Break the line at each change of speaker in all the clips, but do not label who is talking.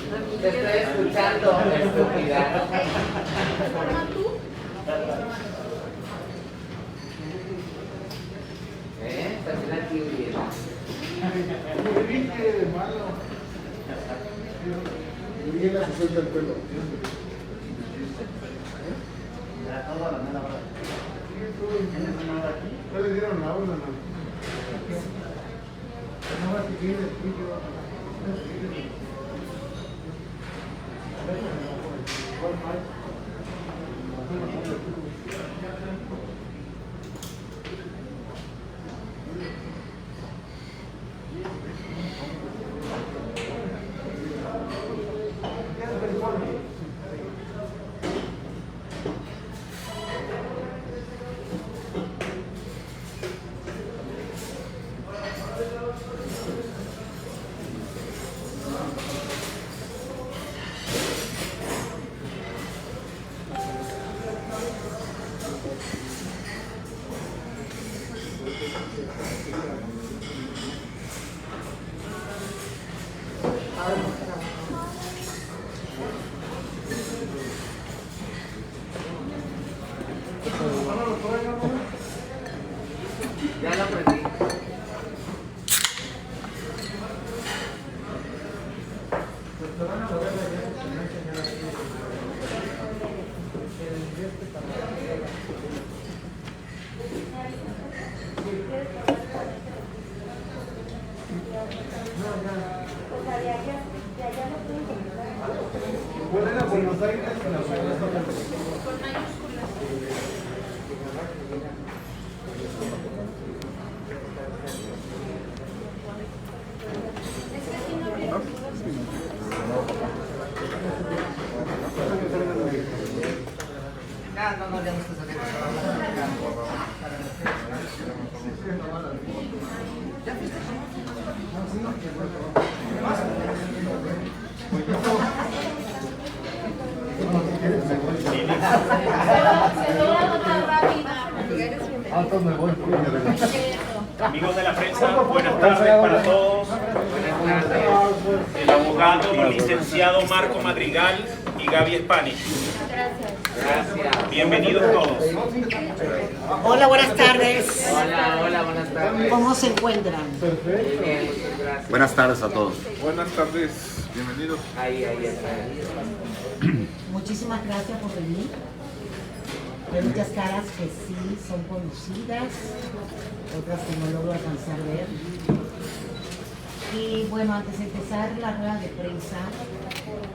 Te estoy escuchando, estúpida. También aquí hubiera.
Muy bien, que malo. Muy bien, se suelta el pelo. ¿No le dieron la aula, no?
Ya lo aprendí.
¿Cuál era Buenos Aires con la
No, ya no está saliendo.
Amigos de la prensa, buenas tardes para todos. El abogado y licenciado Marco Madrigal y Gaby Spanish.
Gracias.
Bienvenidos todos.
Hola, buenas tardes.
Hola, buenas tardes.
¿Cómo se encuentran?
Muy bien, muchas gracias.
Buenas tardes a todos.
Buenas tardes, bienvenidos.
Ahí está.
Muchísimas gracias por venir. Hay muchas caras que sí son conocidas, otras que no logro alcanzar a ver. Y bueno, antes de empezar la rueda de prensa,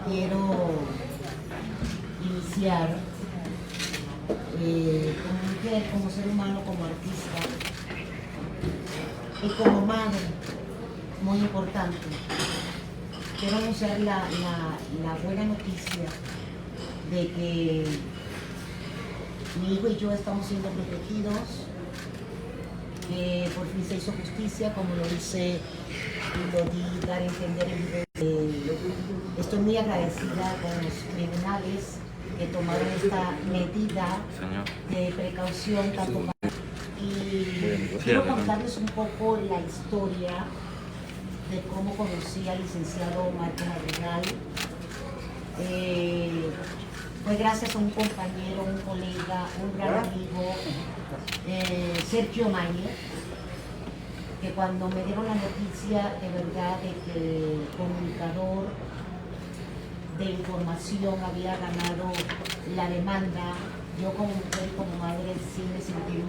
quiero iniciar como mujer, como ser humano, como artista y como madre, muy importante. Quiero anunciar la buena noticia de que mi hijo y yo estamos siendo protegidos, que por fin se hizo justicia, como lo hice y lo di dar a entender en video. Estoy muy agradecida con los tribunales que tomaron esta medida de precaución tanto para... Y quiero contarles un poco la historia de cómo conocí al licenciado Marco Madrigal. Fue gracias a un compañero, un colega, un gran amigo, Sergio Mayer, que cuando me dieron la noticia de verdad de que el comunicador de información había ganado la demanda, yo como mujer y como madre sí me sentí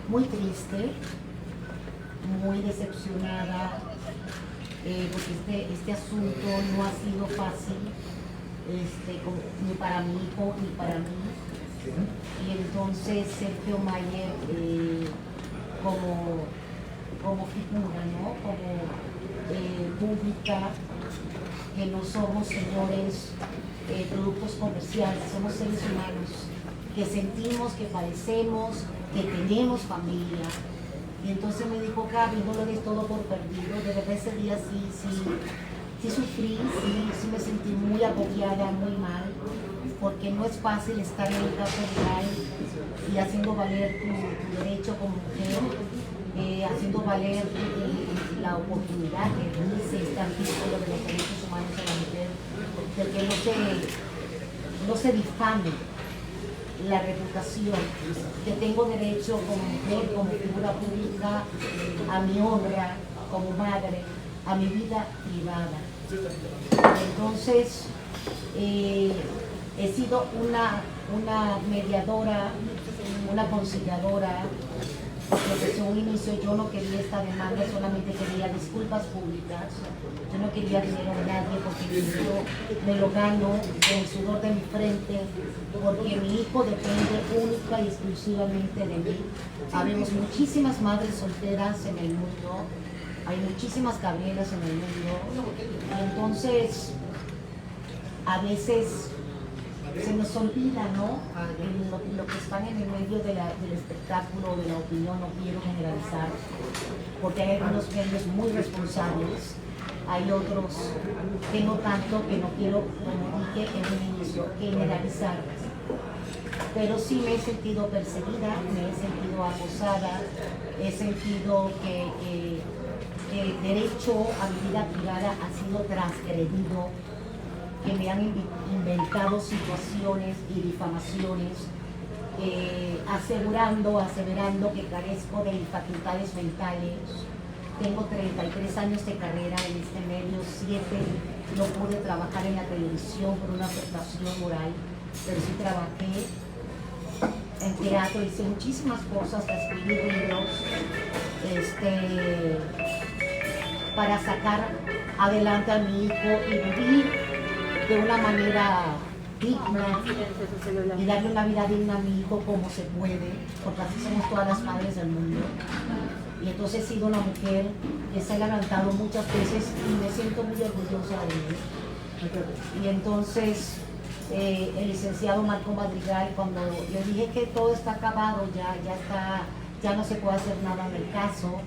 muy triste, muy decepcionada, porque este asunto no ha sido fácil. Ni para mi hijo ni para mí. Y entonces Sergio Mayer como figura, ¿no? Como pública, que no somos, señores, productos comerciales, somos seres humanos que sentimos, que padecemos, que tenemos familia. Y entonces me dijo, Gaby, no lo des todo por perdido. De verdad ese día sí sufrí, sí me sentí muy agobiada, muy mal, porque no es fácil estar en un caso legal y haciendo valer tu derecho como mujer, haciendo valer la oportunidad que dice este artículo de los derechos humanos a la mujer, que no se difame la reputación, que tengo derecho como mujer, como figura pública, a mi honra, como madre, a mi vida privada. Entonces, he sido una mediadora, una conciliadora, porque desde un inicio yo no quería esta demanda, solamente quería disculpas públicas. Yo no quería dinero de nadie porque yo me lo gano con el sudor de mi frente, porque mi hijo depende única y exclusivamente de mí. Habemos muchísimas madres solteras en el mundo, hay muchísimas Gabrielas en el mundo, entonces a veces se nos olvida, ¿no? Lo que están en el medio del espectáculo, de la opinión, no quiero generalizar, porque hay algunos medios muy responsables, hay otros que no tanto, que no quiero, como dije en un inicio, generalizar. Pero sí me he sentido perseguida, me he sentido acosada, he sentido que el derecho a mi vida privada ha sido transgredido, que me han inventado situaciones y difamaciones, aseverando que carezco de facultades mentales. Tengo 33 años de carrera en este medio, 7 no pude trabajar en la televisión por una afectación moral, pero sí trabajé en teatro, hice muchísimas cosas, escribí libros, para sacar adelante a mi hijo y vivir de una manera digna y darle una vida digna a mi hijo como se puede, porque así somos todas las madres del mundo. Y entonces he sido una mujer que se ha levantado muchas veces y me siento muy orgullosa de él. Y entonces el licenciado Marco Madrigal, cuando le dije que todo está acabado, ya no se puede hacer nada en el caso,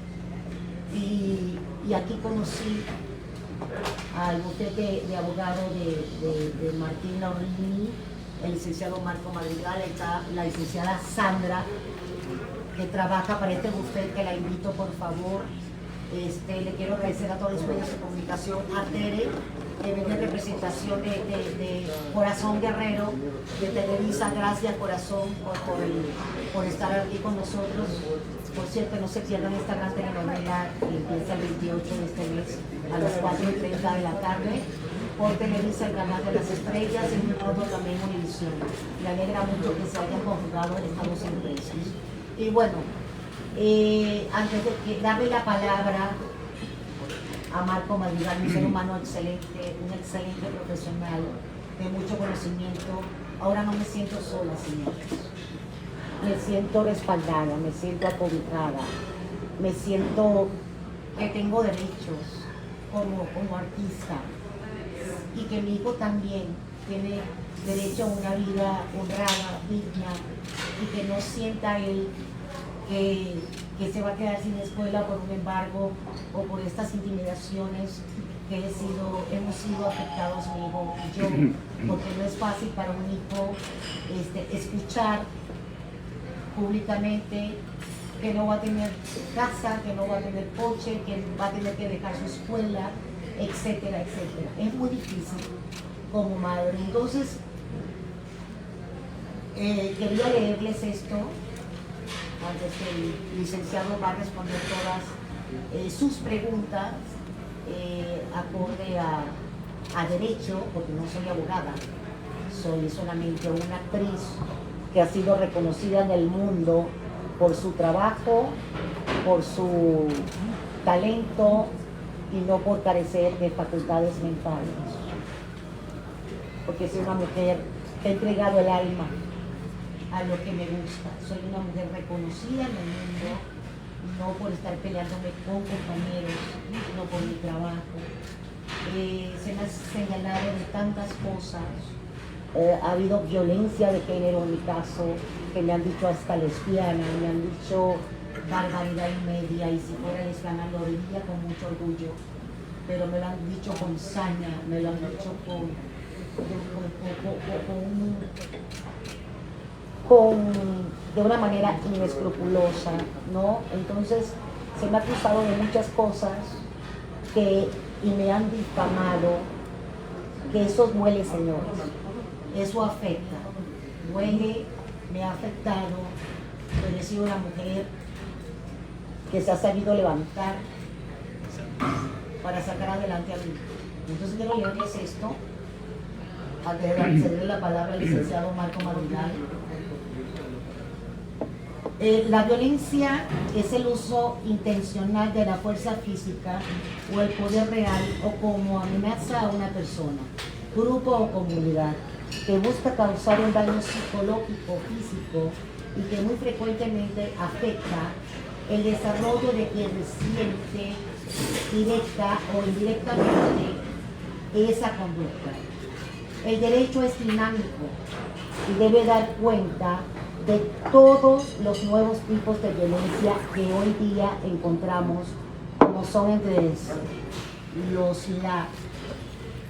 y aquí conocí al bufete de abogado de Martín Laurini, el licenciado Marco Madrigal, está la licenciada Sandra, que trabaja para este bufete, que la invito por favor. Le quiero agradecer a todos los medios de comunicación, a Tere, que viene en representación de Corazón Guerrero, de Televisa. Gracias, Corazón, por estar aquí con nosotros. Por cierto, no se pierdan esta gran telenovela que empieza el 28 de este mes a las 4:30 de la tarde por Televisa, el canal de las estrellas, y muy pronto también Univisión. Me alegra mucho que se hayan conjugado estas dos empresas. Y bueno, antes de darle la palabra a Marco Madrigal, un ser humano excelente, un excelente profesional, de mucho conocimiento, ahora no me siento sola, señores. Me siento respaldada, me siento acobijada, me siento que tengo derechos como artista y que mi hijo también tiene derecho a una vida honrada, digna, y que no sienta él que se va a quedar sin escuela por un embargo o por estas intimidaciones que hemos sido afectados mi hijo y yo, porque no es fácil para un hijo escuchar públicamente que no va a tener casa, que no va a tener coche, que va a tener que dejar su escuela, etcétera, etcétera. Es muy difícil como madre. Entonces, quería leerles esto antes que el licenciado va a responder todas sus preguntas acorde a derecho, porque no soy abogada, soy solamente una actriz que ha sido reconocida en el mundo por su trabajo, por su talento y no por carecer de facultades mentales. Porque soy una mujer que ha entregado el alma a lo que me gusta. Soy una mujer reconocida en el mundo, no por estar peleándome con compañeros, sino por mi trabajo. Se me ha señalado de tantas cosas. Ha habido violencia de género en mi caso, que me han dicho hasta lesbiana, me han dicho barbaridad y media, y si fuera lesbiana lo diría con mucho orgullo, pero me lo han dicho con saña, me lo han dicho de una manera inescrupulosa, ¿no? Entonces se me ha acusado de muchas cosas y me han difamado que eso duele, señores. Eso afecta. Duele, me ha afectado. Yo he sido una mujer que se ha sabido levantar para sacar adelante a mí. Entonces quiero leerles esto, antes de ceder la palabra al licenciado Marco Madrigal. La violencia es el uso intencional de la fuerza física o el poder real o como amenaza a una persona, grupo o comunidad que busca causar un daño psicológico, físico y que muy frecuentemente afecta el desarrollo de quien resiente directa o indirectamente esa conducta. El derecho es dinámico y debe dar cuenta de todos los nuevos tipos de violencia que hoy día encontramos, como son entre la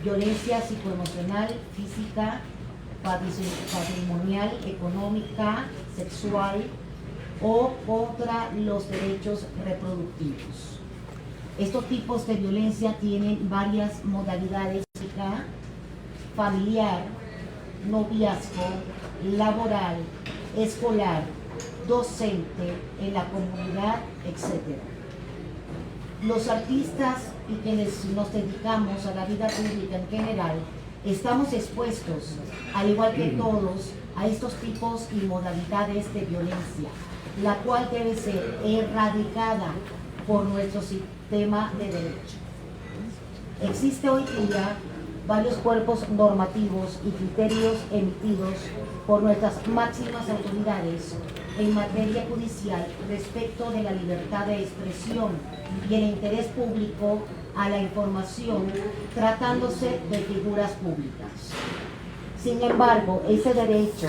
violencia psicoemocional, física, patrimonial, económica, sexual o contra los derechos reproductivos. Estos tipos de violencia tienen varias modalidades: familiar, noviazgo, laboral, escolar, docente, en la comunidad, etc. Los artistas y quienes nos dedicamos a la vida pública en general, estamos expuestos, al igual que todos, a estos tipos y modalidades de violencia, la cual debe ser erradicada por nuestro sistema de derecho. Existe hoy día varios cuerpos normativos y criterios emitidos por nuestras máximas autoridades en materia judicial respecto de la libertad de expresión y el interés público a la información tratándose de figuras públicas. Sin embargo, ese derecho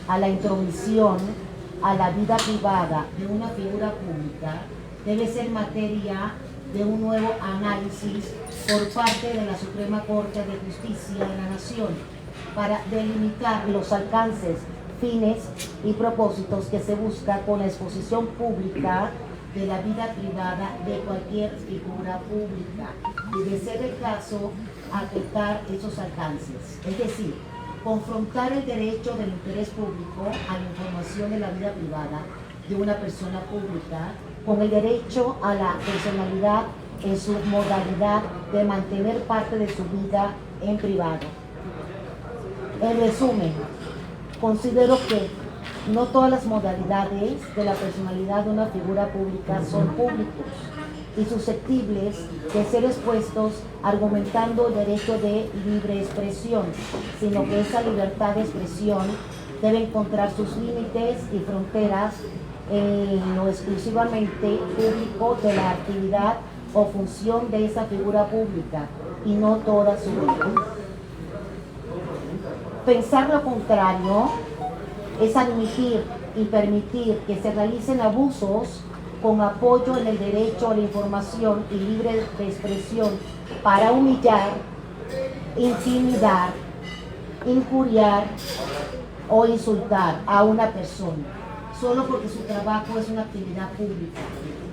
a la intromisión a la vida privada de una figura pública debe ser materia de un nuevo análisis por parte de la Suprema Corte de Justicia de la Nación para delimitar los alcances, fines y propósitos que se busca con la exposición pública de la vida privada de cualquier figura pública y, de ser el caso, aceptar esos alcances. Es decir, confrontar el derecho del interés público a la información de la vida privada de una persona pública con el derecho a la personalidad en su modalidad de mantener parte de su vida en privado. En resumen, considero que no todas las modalidades de la personalidad de una figura pública son públicos y susceptibles de ser expuestos argumentando el derecho de libre expresión, sino que esa libertad de expresión debe encontrar sus límites y fronteras en lo exclusivamente público de la actividad o función de esa figura pública y no toda su vida. Pensar lo contrario es admitir y permitir que se realicen abusos con apoyo en el derecho a la información y libre de expresión para humillar, intimidar, injuriar o insultar a una persona, solo porque su trabajo es una actividad pública,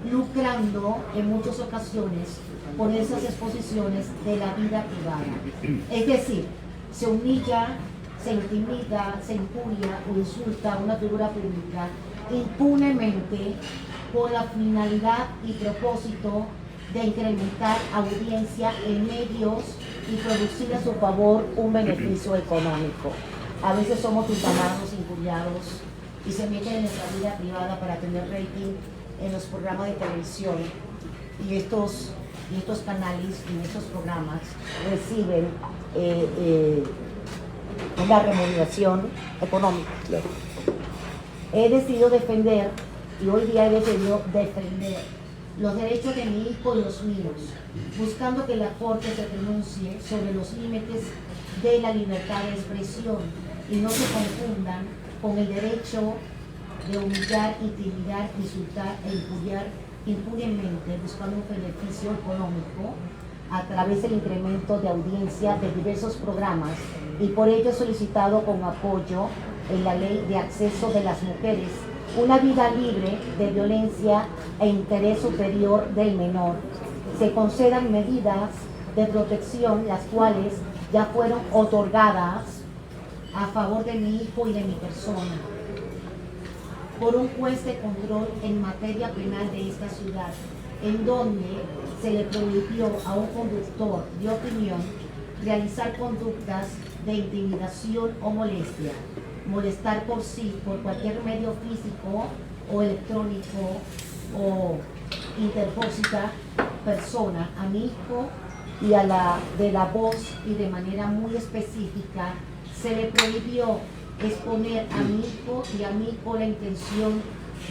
lucrando en muchas ocasiones por esas exposiciones de la vida privada. Es decir, se humilla, se intimida, se injuria o insulta a una figura pública impunemente con la finalidad y propósito de incrementar audiencia en medios y producir a su favor un beneficio económico. A veces somos difamados, injuriados y se meten en nuestra vida privada para tener rating en los programas de televisión, y estos canales y estos programas reciben una remuneración económica. He decidido defender, y hoy día he decidido defender los derechos de mi hijo y los míos, buscando que la Corte se pronuncie sobre los límites de la libertad de expresión y no se confundan con el derecho de humillar, intimidar, insultar e injuriar impunemente, buscando un beneficio económico a través del incremento de audiencia de diversos programas, y por ello he solicitado con apoyo en la Ley de Acceso de las Mujeres una vida libre de violencia e interés superior del menor. Se concedan medidas de protección, las cuales ya fueron otorgadas a favor de mi hijo y de mi persona por un juez de control en materia penal de esta ciudad, en donde se le prohibió a un conductor de opinión realizar conductas de intimidación o molestia, molestar por sí, por cualquier medio físico o electrónico o interpósita persona, a mi hijo y a la de la voz, y de manera muy específica se le prohibió exponer a mi hijo y a mí con la intención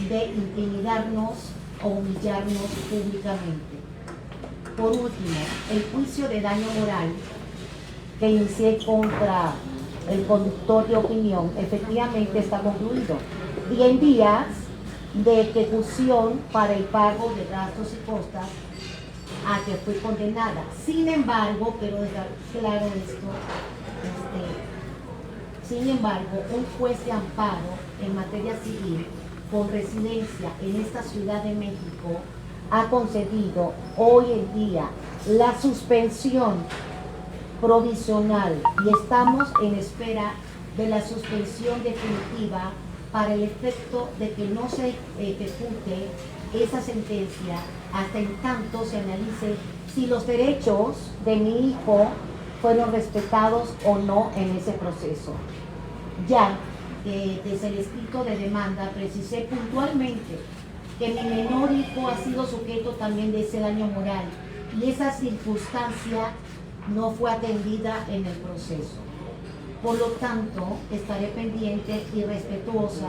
de intimidarnos o humillarnos públicamente. Por último, el juicio de daño moral que inicié contra el conductor de opinión efectivamente está concluido y en días de ejecución para el pago de gastos y costas a que fui condenada. Sin embargo, quiero dejar claro esto, sin embargo, un juez de amparo en materia civil con residencia en esta Ciudad de México ha concedido hoy en día la suspensión provisional y estamos en espera de la suspensión definitiva para el efecto de que no se ejecute esa sentencia hasta en tanto se analice si los derechos de mi hijo fueron respetados o no en ese proceso. Ya desde el escrito de demanda precisé puntualmente que mi menor hijo ha sido sujeto también de ese daño moral y esa circunstancia no fue atendida en el proceso. Por lo tanto, estaré pendiente y respetuosa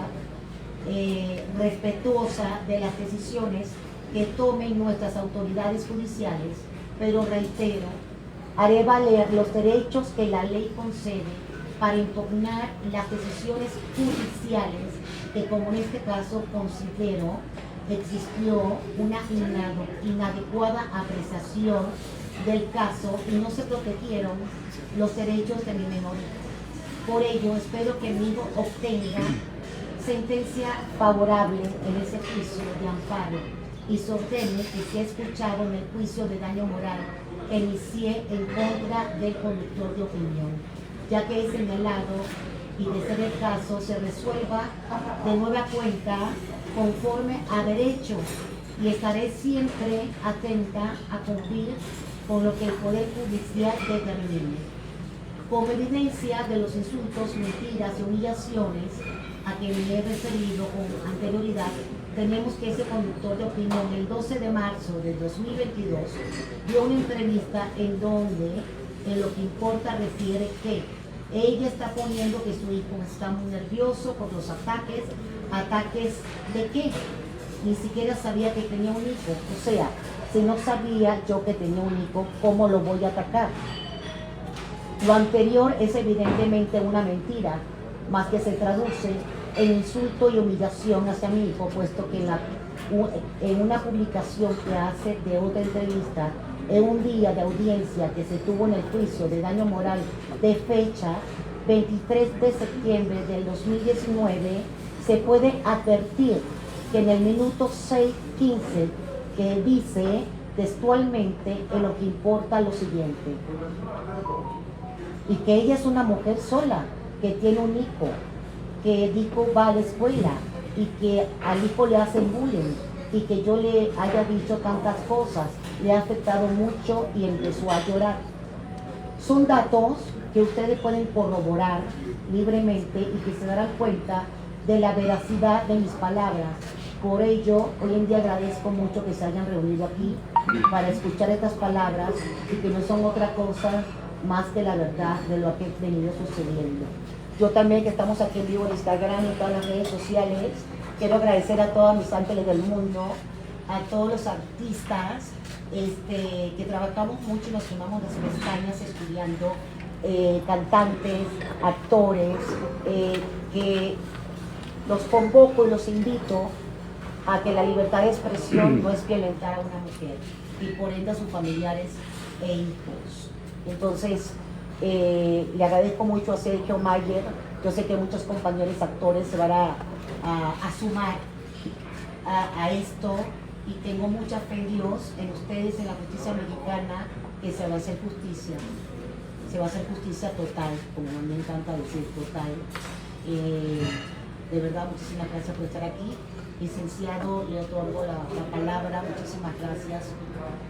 de las decisiones que tomen nuestras autoridades judiciales, pero reitero, haré valer los derechos que la ley concede para impugnar las decisiones judiciales que, como en este caso considero, existió una inadecuada apreciación del caso y no se protegieron los derechos de mi menor hijo. Por ello, espero que mi hijo obtenga sentencia favorable en ese juicio de amparo y se ordene que sea escuchado en el juicio de daño moral que inicié en contra del conductor de opinión, ya que he señalado y de ser el caso se resuelva de nueva cuenta conforme a derecho y estaré siempre atenta a cumplir con lo que el Poder Judicial determine. Como evidencia de los insultos, mentiras y humillaciones a que me he referido con anterioridad, tenemos que ese conductor de opinión el 12 de marzo del 2022 dio una entrevista en donde en lo que importa refiere que ella está poniendo que su hijo está muy nervioso por los ataques de qué, ni siquiera sabía que tenía un hijo, o sea, si no sabía yo que tenía un hijo, ¿cómo lo voy a atacar? Lo anterior es evidentemente una mentira, más que se traduce en insulto y humillación hacia mi hijo, puesto que en una publicación que hace de otra entrevista, en un día de audiencia que se tuvo en el juicio de daño moral de fecha 23 de septiembre del 2019, se puede advertir que en el minuto 6:15 que dice textualmente en lo que importa lo siguiente, y que ella es una mujer sola, que tiene un hijo, que el hijo va a la escuela y que al hijo le hacen bullying y que yo le haya dicho tantas cosas, le ha afectado mucho y empezó a llorar. Son datos que ustedes pueden corroborar libremente y que se darán cuenta de la veracidad de mis palabras. Por ello, hoy en día agradezco mucho que se hayan reunido aquí para escuchar estas palabras y que no son otra cosa más que la verdad de lo que ha venido sucediendo. Yo también, que estamos aquí en vivo en Instagram y en todas las redes sociales, quiero agradecer a todos mis ángeles del mundo, a todos los artistas que trabajamos mucho y nos quemamos las pestañas estudiando, cantantes, actores, que los convoco y los invito a que la libertad de expresión no es violentar a una mujer y por ende a sus familiares e hijos. Entonces, le agradezco mucho a Sergio Mayer. Yo sé que muchos compañeros actores se van a sumar a esto y tengo mucha fe en Dios, en ustedes, en la justicia mexicana, que se va a hacer justicia. se va a hacer justicia total, como me encanta decir, total. De verdad, muchísimas gracias por estar aquí. Licenciado, le otorgo la palabra. Muchísimas gracias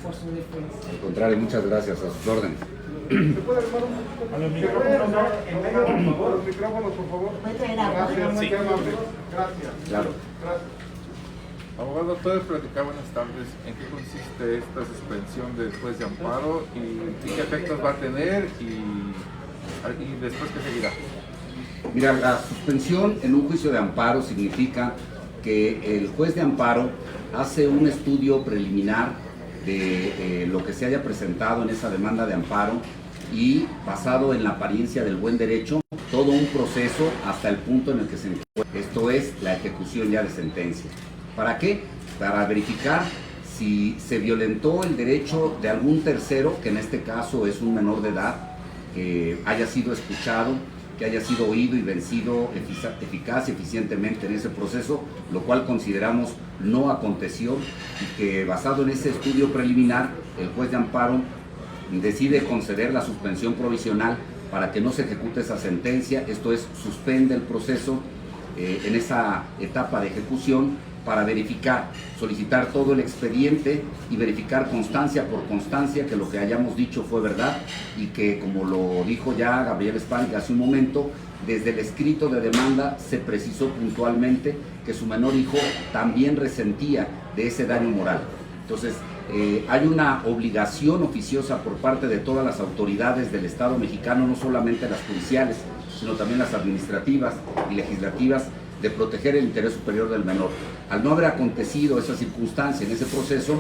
por su defensa.
Al contrario, muchas gracias, a sus órdenes.
¿Se puede armar un poquito?
A los
¿Se
micrófonos,
puede armar
¿no?
en medio, por favor? Los micrófonos, por favor.
¿Puede traer agua?
Gracias, muy
Sí.
amable. Gracias.
Claro.
Gracias.
Abogado, ¿puedes platicar, buenas tardes, en qué consiste esta suspensión del juez de amparo y qué efectos va a tener y después qué seguirá?
Mira, la suspensión en un juicio de amparo significa que el juez de amparo hace un estudio preliminar de lo que se haya presentado en esa demanda de amparo y, basado en la apariencia del buen derecho, todo un proceso hasta el punto en el que se encuentra. Esto es la ejecución ya de sentencia. ¿Para qué? Para verificar si se violentó el derecho de algún tercero, que en este caso es un menor de edad, que haya sido escuchado, que haya sido oído y vencido eficaz y eficientemente en ese proceso, lo cual consideramos no aconteció, y que, basado en ese estudio preliminar, el juez de amparo decide conceder la suspensión provisional para que no se ejecute esa sentencia. Esto es, suspende el proceso en esa etapa de ejecución para verificar, solicitar todo el expediente y verificar constancia por constancia que lo que hayamos dicho fue verdad, y que, como lo dijo ya Gabriel Spanik hace un momento, desde el escrito de demanda se precisó puntualmente que su menor hijo también resentía de ese daño moral. Entonces, hay una obligación oficiosa por parte de todas las autoridades del Estado mexicano, no solamente las judiciales, sino también las administrativas y legislativas, de proteger el interés superior del menor. Al no haber acontecido esa circunstancia en ese proceso,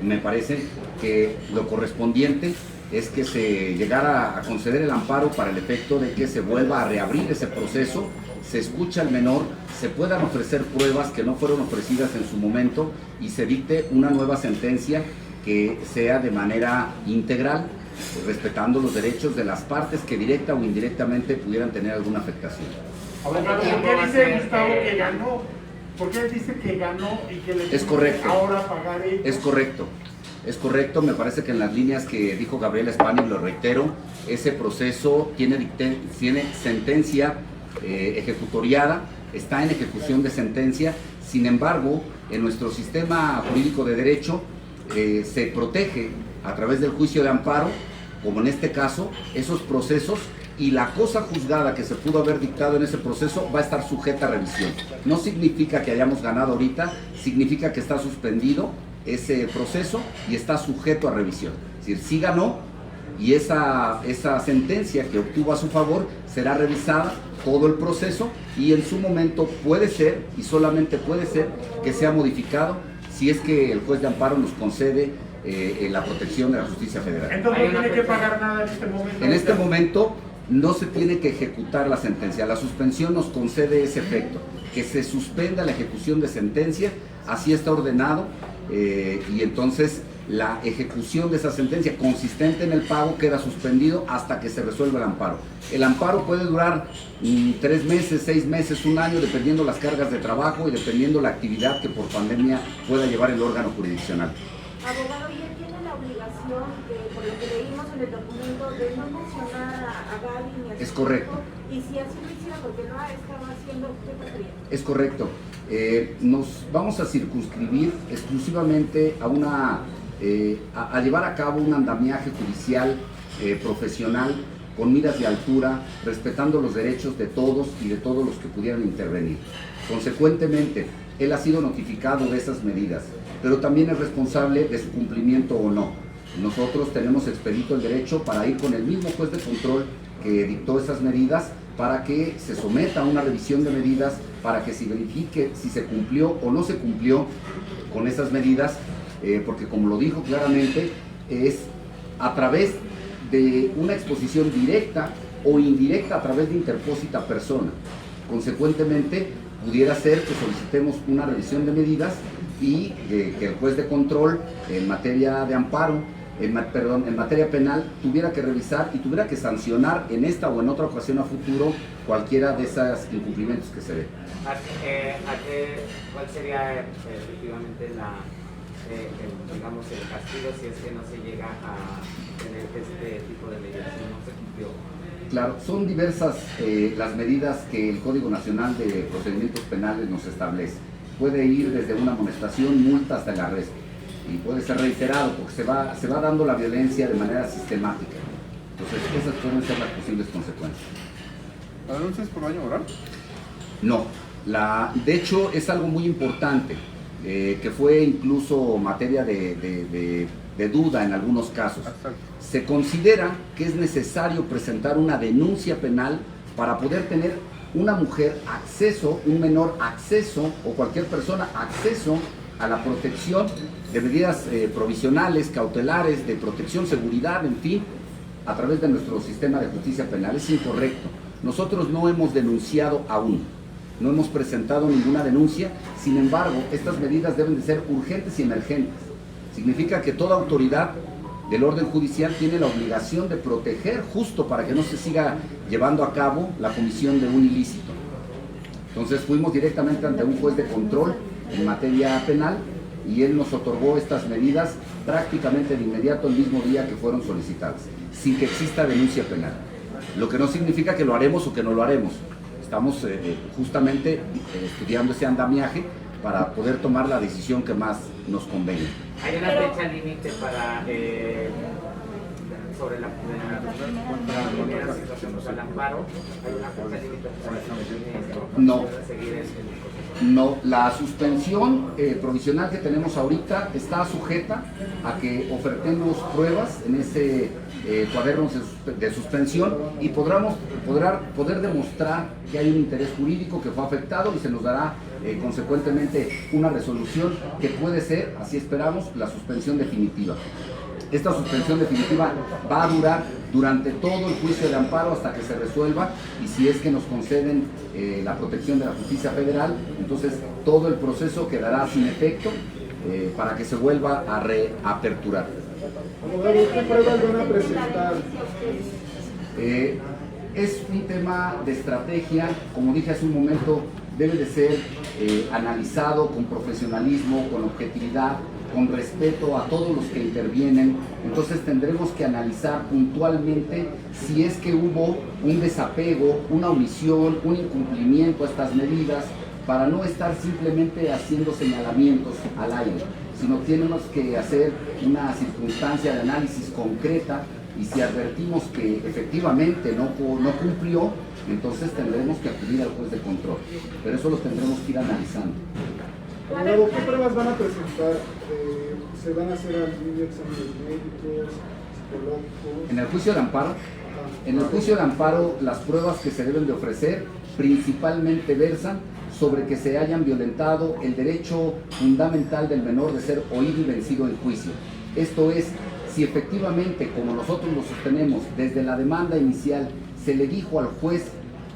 me parece que lo correspondiente es que se llegara a conceder el amparo para el efecto de que se vuelva a reabrir ese proceso, se escucha al menor, se puedan ofrecer pruebas que no fueron ofrecidas en su momento y se dicte una nueva sentencia que sea de manera integral, respetando los derechos de las partes que directa o indirectamente pudieran tener alguna afectación.
Abogado, ¿por qué dice Gustavo que ganó? ¿Por qué dice que ganó y que le
Es correcto.
ahora pagar ellos?
Es correcto, me parece que en las líneas que dijo Gabriel Spanik, lo reitero, ese proceso tiene sentencia ejecutoriada, está en ejecución de sentencia. Sin embargo, en nuestro sistema jurídico de derecho se protege a través del juicio de amparo, como en este caso, esos procesos, y la cosa juzgada que se pudo haber dictado en ese proceso va a estar sujeta a revisión. No significa que hayamos ganado ahorita, significa que está suspendido ese proceso y está sujeto a revisión. Es decir, sí ganó, y esa sentencia que obtuvo a su favor será revisada, todo el proceso, y en su momento puede ser, y solamente puede ser, que sea modificado si es que el juez de amparo nos concede la protección de la justicia federal.
Entonces no tiene que pagar nada en este momento.
En este momento no se tiene que ejecutar la sentencia. La suspensión nos concede ese efecto, que se suspenda la ejecución de sentencia, así está ordenado, y entonces la ejecución de esa sentencia consistente en el pago queda suspendido hasta que se resuelva el amparo. El amparo puede durar 3 meses, 6 meses, 1 año, dependiendo las cargas de trabajo y dependiendo la actividad que por pandemia pueda llevar el órgano jurisdiccional.
Abogado, ¿y él tiene la obligación, por lo que leímos en el documento, de no mencionar a Gaby ni a su
Es correcto.
hijo? Y si así lo hiciera, porque lo estaba haciendo, ¿qué pasaría?
Es correcto. Nos vamos a circunscribir exclusivamente a llevar a cabo un andamiaje judicial profesional, con miras de altura, respetando los derechos de todos y de todos los que pudieran intervenir. Consecuentemente, él ha sido notificado de esas medidas, pero también es responsable de su cumplimiento o no. Nosotros tenemos expedito el derecho para ir con el mismo juez de control que dictó esas medidas, para que se someta a una revisión de medidas, para que se verifique si se cumplió o no se cumplió con esas medidas, porque, como lo dijo claramente, es a través de una exposición directa o indirecta a través de interpósita persona. Consecuentemente, pudiera ser que solicitemos una revisión de medidas y que el juez de control en materia de amparo, en materia penal, tuviera que revisar y tuviera que sancionar en esta o en otra ocasión a futuro cualquiera de esos incumplimientos que se den.
¿Cuál sería efectivamente digamos, el castigo si es que no se llega a tener este tipo de medidas, si no se cumplió?
Claro, son diversas las medidas que el Código Nacional de Procedimientos Penales nos establece. Puede ir desde una amonestación, multa hasta el arresto. Y puede ser reiterado porque se va dando la violencia de manera sistemática. Entonces, esas pueden ser las posibles consecuencias.
¿La denuncia es por daño moral?
No, de hecho es algo muy importante, que fue incluso materia de duda en algunos casos.
Exacto.
Se considera que es necesario presentar una denuncia penal para poder tener una mujer acceso, un menor acceso, o cualquier persona acceso a la protección de medidas provisionales, cautelares, de protección, seguridad, en fin, a través de nuestro sistema de justicia penal. Es incorrecto. Nosotros no hemos denunciado aún, no hemos presentado ninguna denuncia. Sin embargo, estas medidas deben de ser urgentes y emergentes. Significa que toda autoridad del orden judicial tiene la obligación de proteger, justo para que no se siga llevando a cabo la comisión de un ilícito. Entonces fuimos directamente ante un juez de control en materia penal y él nos otorgó estas medidas prácticamente de inmediato, el mismo día que fueron solicitadas, sin que exista denuncia penal. Lo que no significa que lo haremos o que no lo haremos. Estamos justamente estudiando ese andamiaje para poder tomar la decisión que más nos convenga.
¿Hay una fecha límite para sobre la primera situación, o sea, el amparo? ¿Hay una fecha límite para esto?
No.
Seguir el proceso?
No, la suspensión provisional que tenemos ahorita está sujeta a que ofertemos pruebas en ese cuaderno de suspensión y poder demostrar que hay un interés jurídico que fue afectado y se nos dará consecuentemente una resolución que puede ser, así esperamos, la suspensión definitiva. Esta suspensión definitiva va a durar durante todo el juicio de amparo hasta que se resuelva, y si es que nos conceden la protección de la justicia federal, entonces todo el proceso quedará sin efecto para que se vuelva a reaperturar.
¿Qué pruebas van a presentar?
Es un tema de estrategia, como dije hace un momento, debe de ser analizado con profesionalismo, con objetividad, con respeto a todos los que intervienen. Entonces tendremos que analizar puntualmente si es que hubo un desapego, una omisión, un incumplimiento a estas medidas, para no estar simplemente haciendo señalamientos al aire, sino tenemos que hacer una circunstancia de análisis concreta, y si advertimos que efectivamente no cumplió, entonces tendremos que acudir al juez de control, pero eso lo tendremos que ir analizando.
Abogado, ¿qué pruebas van a presentar? ¿Se van a hacer algún exámenes médicos, psicológicos?
En el juicio de amparo, las pruebas que se deben de ofrecer principalmente versan sobre que se hayan violentado el derecho fundamental del menor de ser oído y vencido en juicio. Esto es, si efectivamente, como nosotros lo sostenemos, desde la demanda inicial se le dijo al juez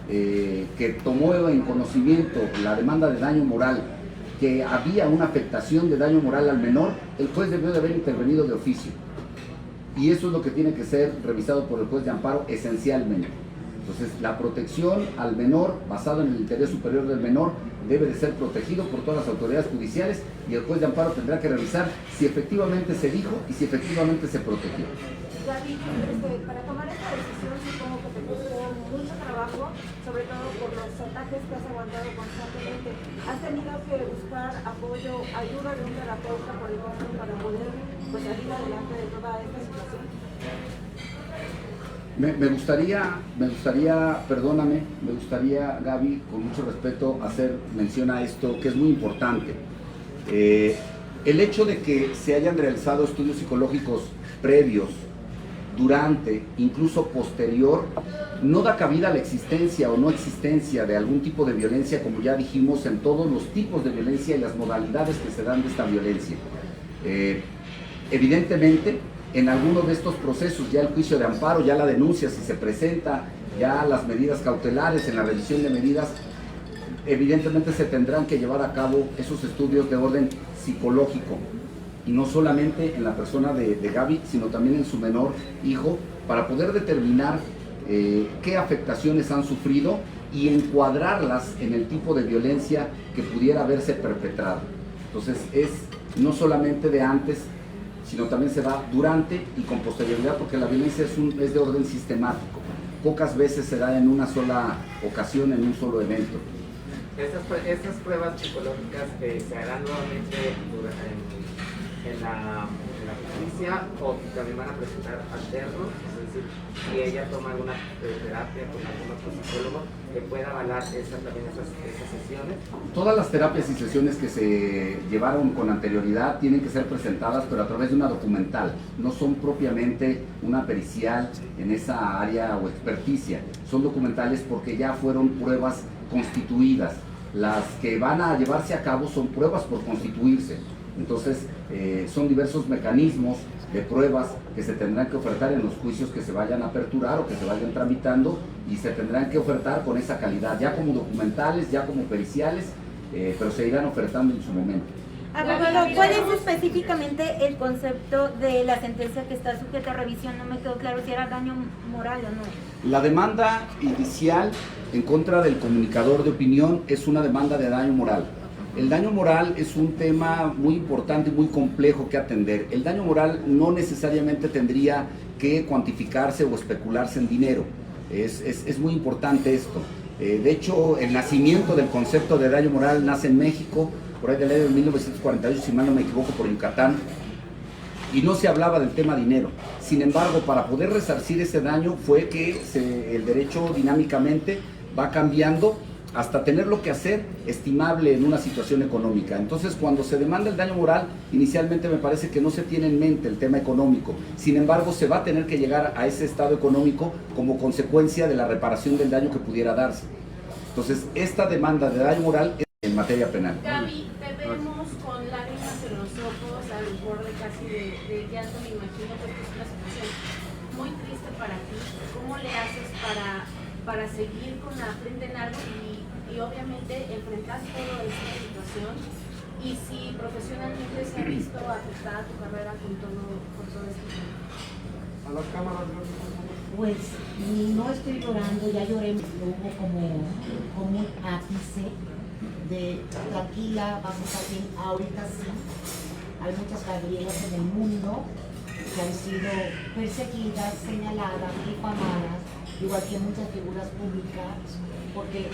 que tomó en conocimiento la demanda de daño moral, que había una afectación de daño moral al menor, el juez debió de haber intervenido de oficio. Y eso es lo que tiene que ser revisado por el juez de amparo esencialmente. Entonces, la protección al menor, basado en el interés superior del menor, debe de ser protegido por todas las autoridades judiciales, y el juez de amparo tendrá que revisar si efectivamente se dijo y si efectivamente se protegió.
Gaby, para tomar esta decisión supongo que te costó mucho trabajo, sobre todo por los ataques que has aguantado constantemente. ¿Has tenido que buscar apoyo, ayuda de un terapeuta, por ejemplo, para poder salir adelante de toda esta situación?
Me gustaría, Gaby, con mucho respeto, hacer mención a esto, que es muy importante. El hecho de que se hayan realizado estudios psicológicos previos, durante, incluso posterior, no da cabida a la existencia o no existencia de algún tipo de violencia, como ya dijimos, en todos los tipos de violencia y las modalidades que se dan de esta violencia. Evidentemente, en alguno de estos procesos, ya el juicio de amparo, ya la denuncia, si se presenta, ya las medidas cautelares, en la revisión de medidas, evidentemente se tendrán que llevar a cabo esos estudios de orden psicológico, y no solamente en la persona de Gaby, sino también en su menor hijo, para poder determinar qué afectaciones han sufrido y encuadrarlas en el tipo de violencia que pudiera haberse perpetrado. Entonces es no solamente de antes, sino también se da durante y con posterioridad, porque la violencia es de orden sistemático. Pocas veces se da en una sola ocasión, en un solo evento.
Estas pruebas psicológicas se harán nuevamente en la justicia, o también van a presentar alternos, es decir, si ella toma alguna terapia con algún otro psicólogo que pueda avalar también esas sesiones.
Todas las terapias y sesiones que se llevaron con anterioridad tienen que ser presentadas, pero a través de una documental, no son propiamente una pericial en esa área o experticia, son documentales porque ya fueron pruebas constituidas. Las que van a llevarse a cabo son pruebas por constituirse. Entonces, son diversos mecanismos de pruebas que se tendrán que ofertar en los juicios que se vayan a aperturar o que se vayan tramitando, y se tendrán que ofertar con esa calidad, ya como documentales, ya como periciales, pero se irán ofertando en su momento.
Abogado, ¿cuál es específicamente el concepto de la sentencia que está sujeta a revisión? No me quedó claro si era daño moral o no.
La demanda inicial en contra del comunicador de opinión es una demanda de daño moral. El daño moral es un tema muy importante y muy complejo que atender. El daño moral no necesariamente tendría que cuantificarse o especularse en dinero. Es muy importante esto. De hecho, el nacimiento del concepto de daño moral nace en México, por ahí del año de 1948, si mal no me equivoco, por Yucatán, y no se hablaba del tema dinero. Sin embargo, para poder resarcir ese daño fue que el derecho dinámicamente va cambiando hasta tener lo que hacer estimable en una situación económica. Entonces, cuando se demanda el daño moral, inicialmente me parece que no se tiene en mente el tema económico. Sin embargo, se va a tener que llegar a ese estado económico como consecuencia de la reparación del daño que pudiera darse. Entonces, esta demanda de daño moral es en materia penal.
Gaby, te vemos con lágrimas en los ojos, al borde casi de llanto, me imagino, porque es una situación muy triste para ti. ¿Cómo le haces para seguir con la frente en algo y obviamente enfrentar toda esta situación? Y si profesionalmente se ha visto afectada tu carrera con todo esto.
A las cámaras,
Pues no estoy llorando, ya lloré, hubo como un ápice de tranquila, vamos a bien, ahorita sí. Hay muchas Gabrielas en el mundo que han sido perseguidas, señaladas, difamadas, igual que muchas figuras públicas, porque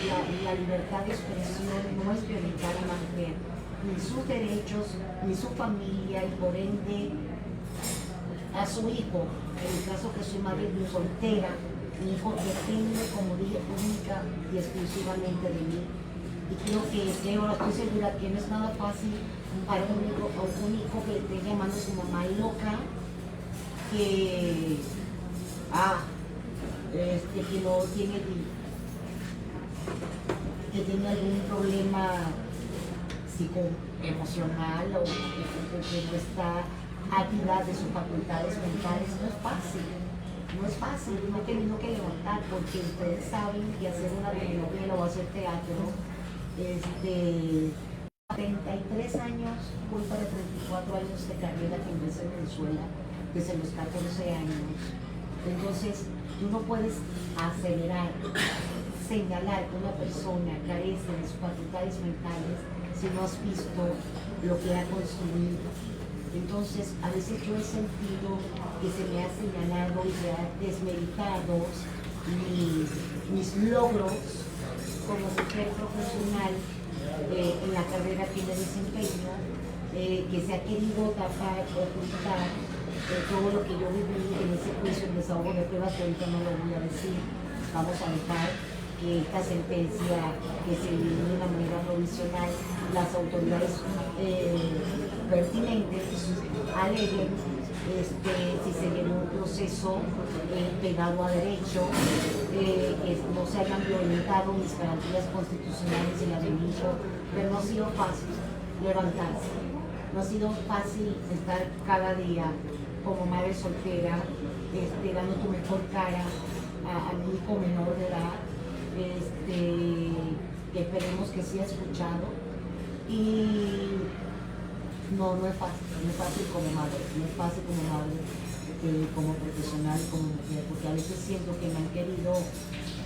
la libertad de expresión no es violentar a la mujer, ni sus derechos, ni su familia, y por ende a su hijo. En el caso que soy madre soltera, mi hijo depende, como dije, única y exclusivamente de mí. Y creo ahora estoy segura que no es nada fácil para un hijo que le esté llamando a su mamá loca, que no tiene, que tiene algún problema psicoemocional o que no está actividad de sus facultades mentales. No es fácil, no he tenido que levantar, porque ustedes saben que hacer una telenovela o hacer teatro, 33 años, voy para 34 años de carrera que empecé en Venezuela, desde los 14 años. Entonces, tú no puedes acelerar, señalar que una persona carece de sus facultades mentales si no has visto lo que ha construido. Entonces, a veces yo he sentido que se me ha señalado y se ha desmeritado mis logros como mujer profesional en la carrera que me desempeño, que se ha querido tapar, ocultar todo lo que yo viví en ese juicio, el desahogo de pruebas, que ahorita no lo voy a decir. Vamos a dejar que esta sentencia, que se elimine de una manera provisional, las autoridades pertinentes aleguen si se llevó un proceso pegado a derecho, que no se hayan violentado mis garantías constitucionales y la de mi hijo, pero no ha sido fácil levantarse, no ha sido fácil estar cada día como madre soltera, dando tu mejor cara a mi hijo menor de edad, que esperemos que sea escuchado. Y no es fácil como madre, no es fácil como madre, como profesional, como mujer, porque a veces siento que me han querido,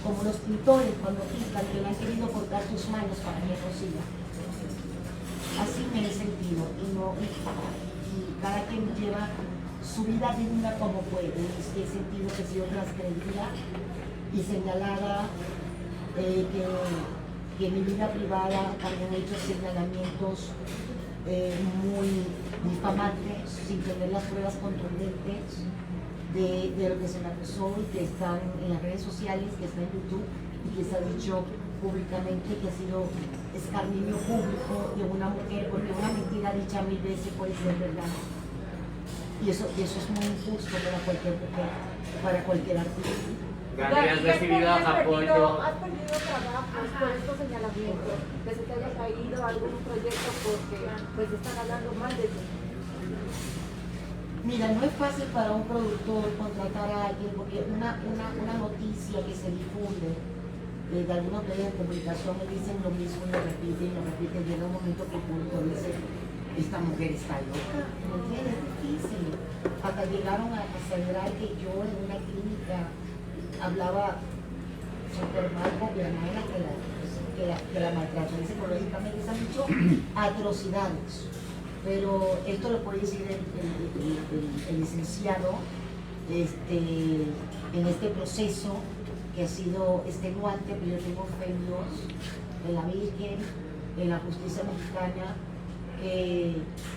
como los pintores cuando pintan, que me han querido cortar tus manos para que no siga. así me he sentido y cada quien lleva su vida digna como puede. He sentido que he sido transgredida y señalada, que en mi vida privada también he hecho señalamientos muy difamantes, sin tener las pruebas contundentes de lo que se me acusó y que están en las redes sociales, que está en YouTube y que se ha dicho públicamente que ha sido escarnio público de una mujer, porque una mentira dicha 1000 veces puede ser verdad. Y eso es muy injusto para cualquier mujer, para cualquier artista.
Gaby, ¿has recibido apoyo?
¿Has perdido trabajos por estos señalamientos? ¿Que se te haya caído algún proyecto porque pues están hablando mal de ti?
Mira, no es fácil para un productor contratar a alguien porque una noticia que se difunde de algunos medios de comunicación me dicen lo mismo y lo repiten, llega un momento que el público dice, esta mujer está loca, ¿me entiendes? Es difícil. Hasta llegaron a asegurar que yo en una clínica hablaba súper mal con mi hermana que la maltrató psicológicamente. Se han dicho atrocidades, pero esto lo puede decir el licenciado en este proceso que ha sido extenuante, pero yo tengo fe en Dios, en la Virgen, en la justicia mexicana, que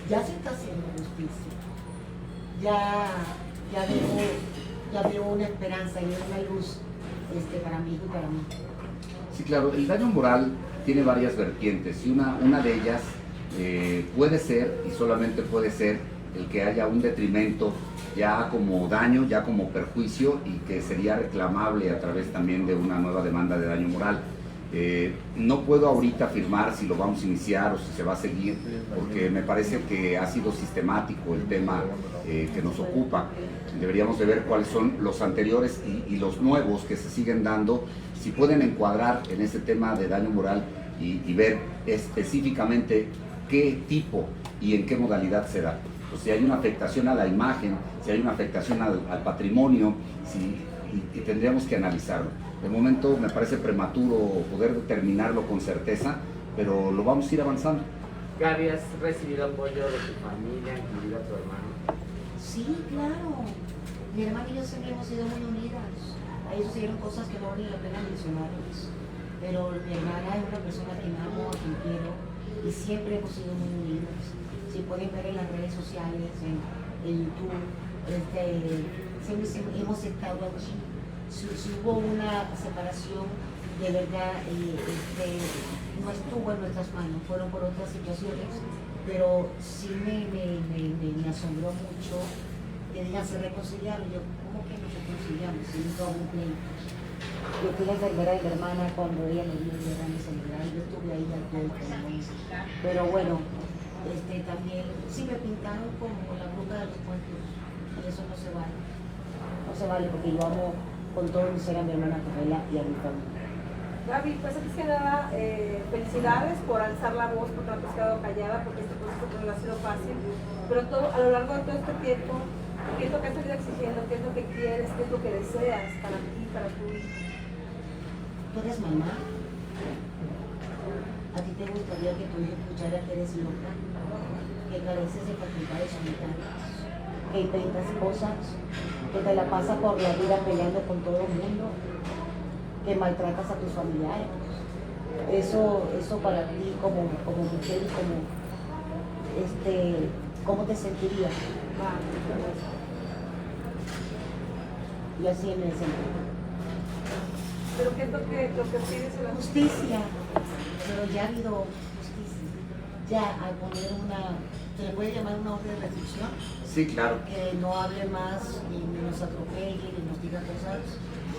ya se está haciendo justicia. Ya veo una esperanza y una luz para mi hijo y para mí.
Sí, claro, el daño moral tiene varias vertientes y una de ellas puede ser, y solamente puede ser, el que haya un detrimento ya como daño, ya como perjuicio y que sería reclamable a través también de una nueva demanda de daño moral. No puedo ahorita afirmar si lo vamos a iniciar o si se va a seguir, porque me parece que ha sido sistemático el tema que nos ocupa. Deberíamos de ver cuáles son los anteriores y los nuevos que se siguen dando, si pueden encuadrar en ese tema de daño moral y ver específicamente qué tipo y en qué modalidad se da. O si hay una afectación a la imagen, si hay una afectación al patrimonio, y tendríamos que analizarlo. De momento me parece prematuro poder determinarlo con certeza, pero lo vamos a ir avanzando.
Gaby, ¿has recibido apoyo de tu familia, incluido a tu hermano?
Sí, claro. Mi hermana y yo siempre hemos sido muy unidas. Ahí sucedieron cosas que no vale la pena mencionarles. Pero mi hermana es una persona que amo, a quien quiero, y siempre hemos sido muy unidas. Si pueden ver en las redes sociales, en YouTube, siempre hemos estado allí. Si hubo una separación, de verdad, no estuvo en nuestras manos, fueron por otras situaciones, pero sí me asombró mucho que digan se reconciliaron. Yo, ¿cómo que nos reconciliamos? Si nunca hubo un pleito. Yo fui la enfermera de mi hermana cuando ella me dio el derrame cerebral, yo estuve ahí al pie del cañón. Pero bueno, también sí me pintaron como la bruja de los cuentos, y eso no se vale. No se vale porque yo amo con todo mi ser a mi hermana Carmela y a mi familia.
Gaby, pues antes que nada, felicidades por alzar la voz, porque no te has quedado callada, porque este proceso no ha sido fácil, pero a lo largo de todo este tiempo, ¿qué es lo que has venido exigiendo? ¿Qué es lo que quieres? ¿Qué es lo que deseas para ti, para tu hijo?
¿Tú eres mamá? ¿A ti te gustaría que tu hijo escuchara que eres loca? ¿Que careces de facultades mentales? ¿Que inventas cosas? ¿Que te la pasas por la vida peleando con todo el mundo? ¿Que maltratas a tus familiares? Eso para ti como mujer y ¿cómo te sentirías? Y así me sentí.
¿Pero qué es lo que pides a la
justicia? Pero ya ha habido justicia. Ya al poner ¿se le puede llamar una orden de restricción?
Sí, claro.
Que no hable más, ni nos atropelle, ni nos diga cosas.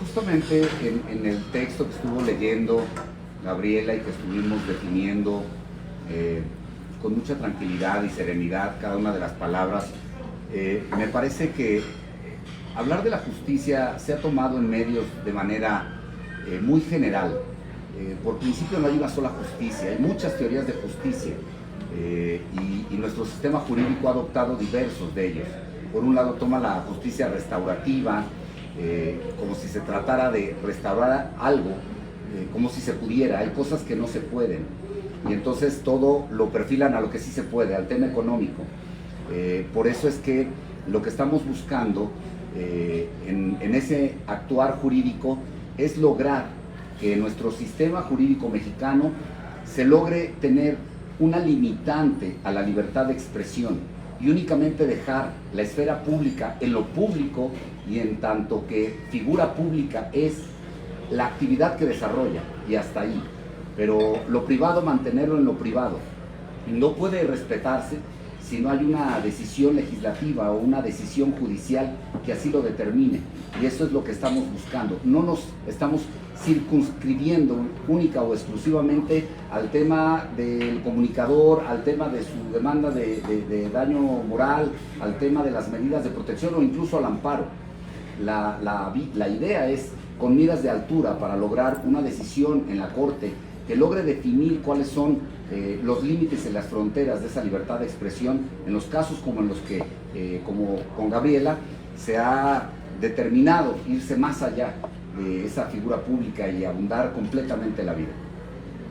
Justamente en el texto que estuvo leyendo Gabriela y que estuvimos definiendo con mucha tranquilidad y serenidad cada una de las palabras, me parece que hablar de la justicia se ha tomado en medios de manera muy general. Por principio no hay una sola justicia, hay muchas teorías de justicia y nuestro sistema jurídico ha adoptado diversos de ellos. Por un lado toma la justicia restaurativa, como si se tratara de restaurar algo, como si se pudiera. Hay cosas que no se pueden. y entonces todo lo perfilan a lo que sí se puede, al tema económico. Por eso es que lo que estamos buscando en ese actuar jurídico es lograr que nuestro sistema jurídico mexicano se logre tener una limitante a la libertad de expresión y únicamente dejar la esfera pública en lo público, y en tanto que figura pública es la actividad que desarrolla y hasta ahí, pero lo privado mantenerlo en lo privado. No puede respetarse si no hay una decisión legislativa o una decisión judicial que así lo determine, y eso es lo que estamos buscando. No nos estamos circunscribiendo única o exclusivamente al tema del comunicador, al tema de su demanda de daño moral, al tema de las medidas de protección o incluso al amparo. La idea es, con miras de altura, para lograr una decisión en la Corte que logre definir cuáles son los límites y las fronteras de esa libertad de expresión en los casos como en los que, como con Gabriela, se ha determinado irse más allá de esa figura pública y abundar completamente la vida.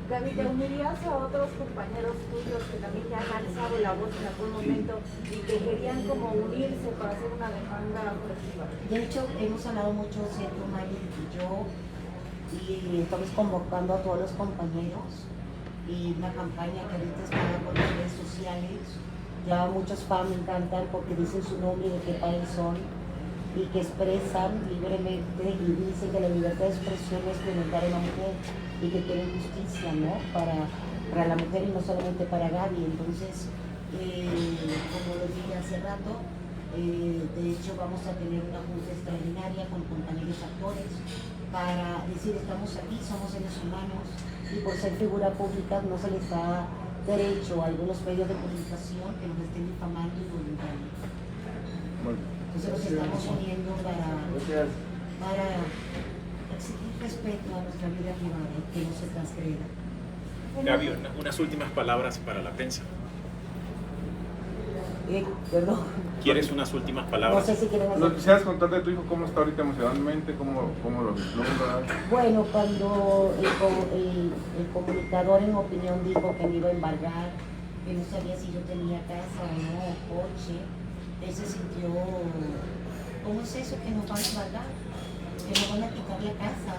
Gaby, ¿te unirías a otros compañeros tuyos que también ya han alzado la voz en algún momento y que querían como unirse para hacer una demanda colectiva?
De hecho, hemos hablado mucho, Sergio Mayer y yo, y estamos convocando a todos los compañeros, y una campaña que ahorita está por las redes sociales. Ya muchos fans me encantan porque dicen su nombre y de qué país son, y que expresan libremente y dicen que la libertad de expresión es violentar a la mujer y que quieren justicia, ¿no? Para la mujer y no solamente para Gaby. Entonces, como lo dije hace rato, de hecho vamos a tener una junta extraordinaria con compañeros actores para decir: estamos aquí, somos seres humanos, y por ser figura pública no se les da derecho a algunos medios de comunicación que nos estén difamando involuntariamente. Entonces nos estamos uniendo para exigir respeto a nuestra vida privada, que no se transgreda.
Gaby, unas últimas palabras para la prensa.
Perdón.
¿Quieres unas últimas palabras?
No sé si quieren hacer...
¿Nos quisieras contar de tu hijo cómo está ahorita emocionalmente? ¿Cómo lo vislumbra?
Bueno, cuando el comunicador en opinión dijo que me iba a embargar, que no sabía si yo tenía casa o no, o coche, él se sintió: ¿cómo es eso que nos van a embargar? Que nos van a quitar la casa.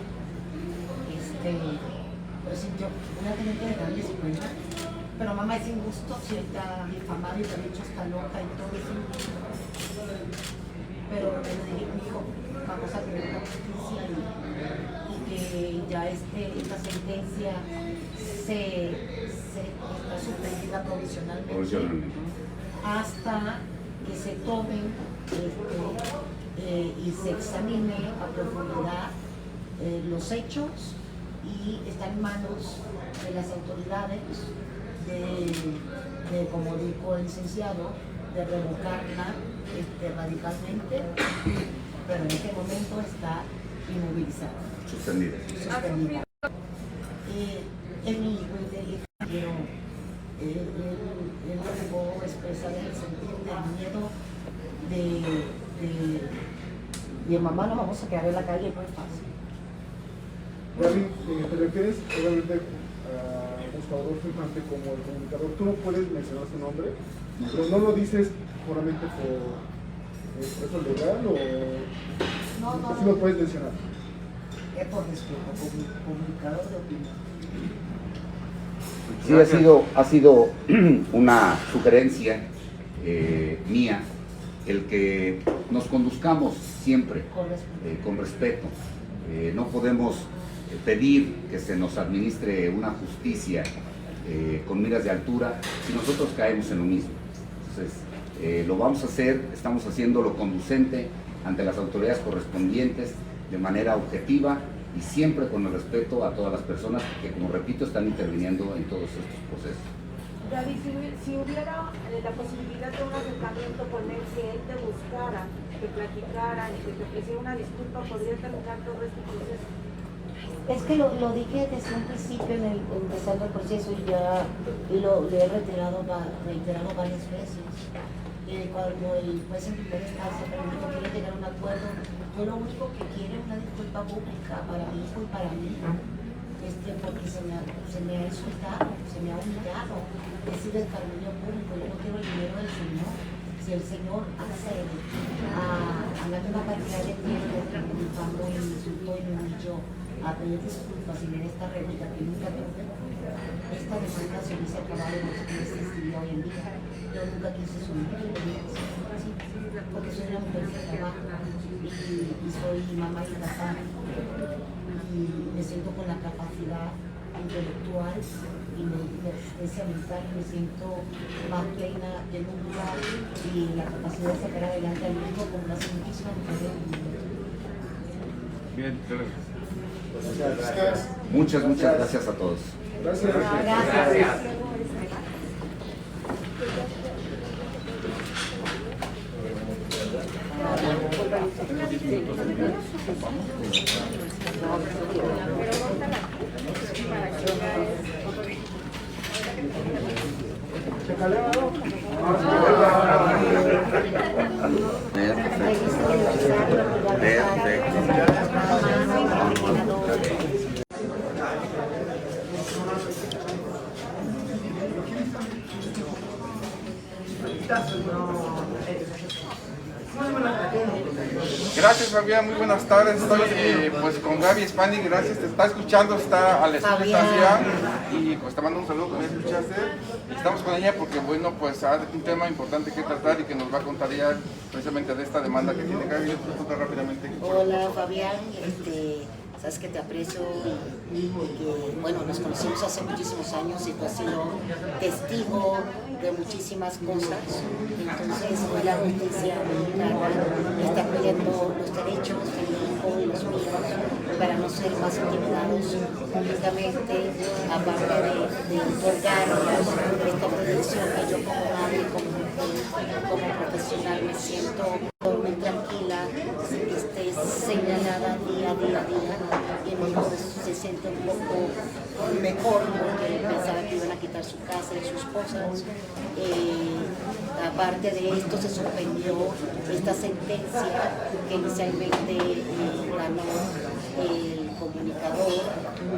Pero sintió una teniente de darle 50. Pero mamá, es injusto, si está difamado y te ha dicho está loca y todo, es injusto. Pero le dije: hijo, vamos a tener una justicia y que ya esta sentencia está suspendida provisionalmente hasta que se tomen y se examine a profundidad los hechos, y está en manos de las autoridades de, como dijo el licenciado, de revocarla radicalmente, pero en este momento está inmovilizada.
Suspendida.
Es mi hijo, pero él no pudo expresar el sentido del miedo de mamá, nos vamos a quedar en la calle, no es fácil.
Gaby, te refieres obviamente a Gustavo Adolfo Infante como el comunicador. Tú no puedes mencionar su nombre, pero no lo dices puramente por eso legal, o
no,
sí lo puedes mencionar.
Es por respeto, comunicador de opinión.
Sí, ha sido una sugerencia mía el que nos conduzcamos siempre con respeto. No podemos pedir que se nos administre una justicia con miras de altura si nosotros caemos en lo mismo. Entonces, lo vamos a hacer, estamos haciéndolo conducente ante las autoridades correspondientes, de manera objetiva y siempre con el respeto a todas las personas que, como repito, están interviniendo en todos estos procesos.
Gaby, si hubiera la posibilidad de un acercamiento con él, que él te buscara, que platicaran y que te ofreciera una disculpa, ¿podría terminar todo este proceso?
Es que lo dije desde un principio, empezando el proceso, y lo he reiterado varias veces. Cuando el juez en primera instancia preguntó que quiere llegar a un acuerdo, yo lo único que quiero es una disculpa pública para mi hijo y para mí. porque se me ha insultado, se me ha humillado, decir el escarnio público, yo no quiero el dinero del Señor. Si el Señor accede a la misma cantidad de tiempo que mi padre me insultó y me humilló, a pedir disculpas y me dé esta réplica que nunca tuve, esta demanda se hubiese acabado en los que existiría hoy en día. Yo nunca quise subir, porque soy una mujer que trabaja y soy mamá y papá y me siento con la capacidad intelectual y de asistencia mental, me siento más plena de nunca y la capacidad de sacar adelante al hijo como lo hacen muchísimas mujeres.
Bien,
Gracias.
Muchas gracias a todos.
Gracias.
Gracias.
Gracias, Fabián, muy buenas tardes. Estoy pues con Gaby Spanik, gracias, te está escuchando, está a la espera y pues te mando un saludo, como ya escuchaste. Estamos con ella porque bueno, pues hay un tema importante que tratar y que nos va a contar ya precisamente de esta demanda que tiene Gaby. ¿Puedes contar rápidamente?
Hola Fabián, sabes que te aprecio y que bueno, nos conocimos hace muchísimos años y tú has sido testigo de muchísimas cosas. Entonces hoy la justicia mexicana está pidiendo los derechos de mi hijo y los míos para no ser más intimidados públicamente, aparte de otorgarnos esta protección que yo como madre, como mujer, como profesional me siento muy tranquila, señalada día a día y mi hijo se siente un poco mejor porque pensaba que iban a quitar su casa y sus cosas. Aparte de esto se suspendió esta sentencia que inicialmente ganó el comunicador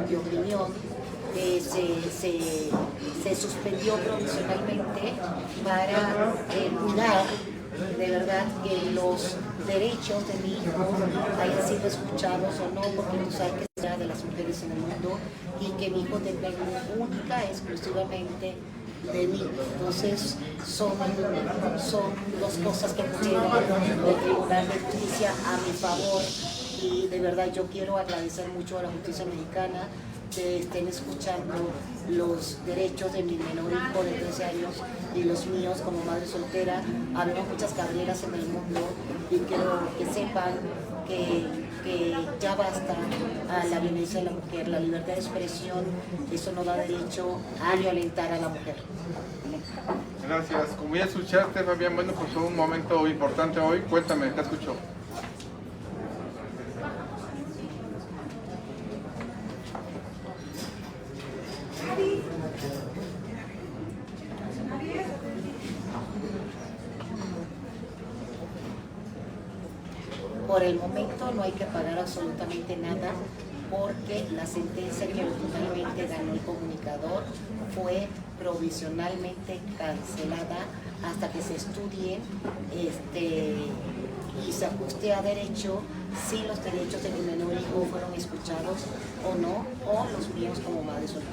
de opinión. Se suspendió provisionalmente para cuidar de verdad que los derechos de mi hijo hayan sido escuchados o no, porque tú sabes que es una de las mujeres en el mundo y que mi hijo depende única, exclusivamente de mí. Entonces son dos cosas que pusieron el Tribunal de Justicia a mi favor y de verdad yo quiero agradecer mucho a la justicia mexicana que estén escuchando los derechos de mi menor hijo de 13 años y los míos como madre soltera. Habemos muchas carreras en el mundo y quiero que sepan que ya basta a la violencia de la mujer, la libertad de expresión, eso no da derecho a violentar a la mujer.
Gracias. Como ya escuchaste, Fabián, bueno, pues fue un momento importante hoy. Cuéntame, te escucho.
Por el momento no hay que pagar absolutamente nada porque la sentencia que originalmente ganó el comunicador fue provisionalmente cancelada hasta que se estudien y se ajuste a derecho si los derechos de mi menor hijo fueron escuchados o no, o los míos como madre soltera.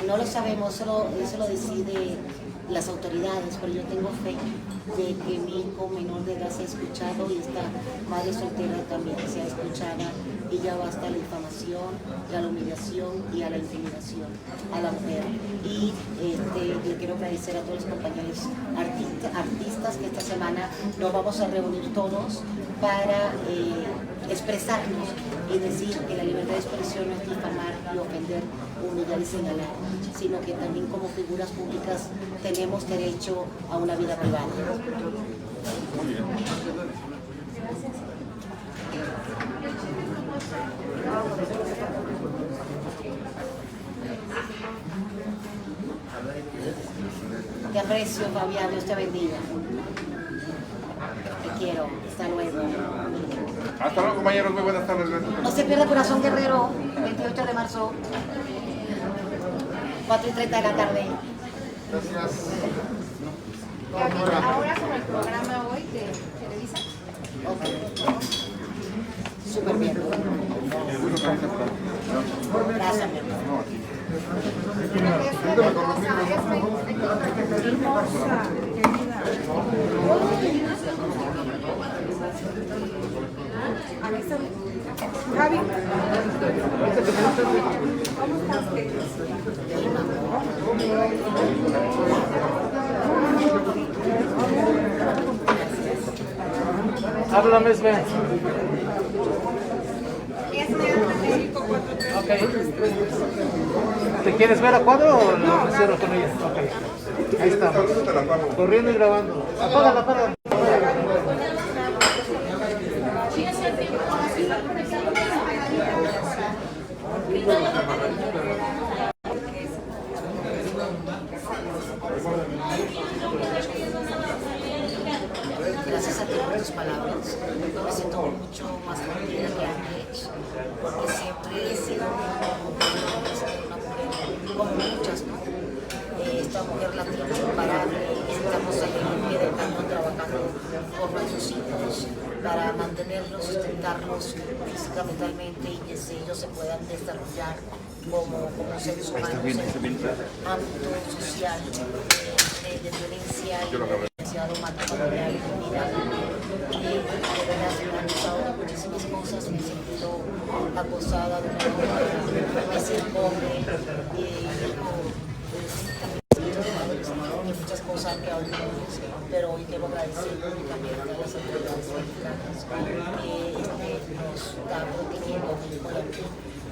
No lo sabemos, eso lo decide las autoridades, pero yo tengo fe de que mi hijo menor de edad se ha escuchado y esta madre soltera también sea escuchada y ya basta la difamación, a la humillación y a la intimidación a la mujer. Y le quiero agradecer a todos los compañeros artistas que esta semana nos vamos a reunir todos para expresarnos y decir que la libertad de expresión no es difamar y ofender, humillar y señalar, sino que también como figuras públicas tenemos derecho a una vida privada. Te aprecio, Fabián, Dios te bendiga. Te quiero, hasta luego.
Hasta luego, compañeros, muy buenas tardes.
No se pierda Corazón Guerrero, 28 de marzo, 4:30 de la tarde.
Gracias.
Ahora sobre el programa hoy de Televisa.
Ok. Súper bien. Gracias, mi amor.
Gaby,
Háblame, Sven. Okay. ¿Te quieres ver a cuadro o lo cierro con ella? Okay. Ahí está. Corriendo y grabando. Apágala.
Gracias a ti por tus palabras. Me siento mucho más tranquila que antes, porque siempre he sido una mujer como muchas, ¿no? Esta mujer latina imparable, estamos ahí en pie de campo trabajando por nuestros hijos para mantenerlos, sustentarlos física, mentalmente y que ellos se puedan desarrollar como seres humanos en el ámbito social de violencia y demasiado matrimonial y vida. De verdad se me han pasado muchísimas cosas, me he sentido acosada de una manera, me siento pobre y muchas cosas que olvidamos, pero hoy quiero agradecer públicamente a las autoridades mexicanas que nos están protegiendo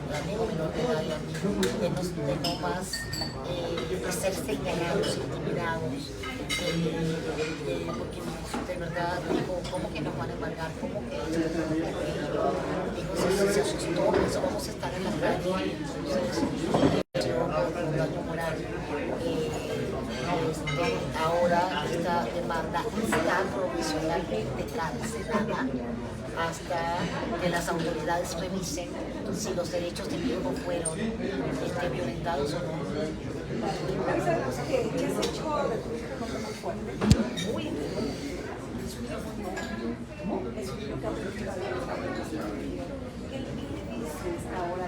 el amigo menor de edad y a mí, de no más de ser señalados, intimidados, porque de verdad digo, ¿cómo que nos van a embargar? ¿Cómo que digo, se asustó, eso vamos a estar en la calle, entonces con daño moral. Ahora esta demanda está provisionalmente cancelada hasta que las autoridades revisen si los derechos del hijo fueron violentados o no.
¿Qué has hecho de tu hija muy fuerte?
Muy
Es un ¿qué le dices ahora?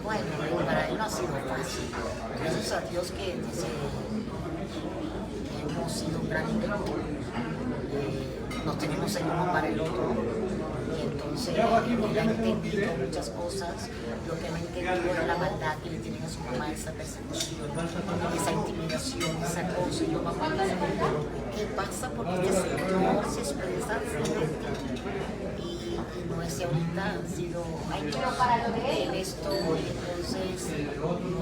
Bueno, para él no ha sido fácil. Gracias a Dios que hemos sido un gran equipo. Nos tenemos el uno para el otro. Y entonces él ha entendido muchas cosas. Lo que no ha entendido es la maldad que le tienen a su mamá, esa persecución, esa intimidación, esa cosa. Y yo, mamá, ¿qué pasa? Porque no se expresa y no es que ahorita ha sido en esto, y entonces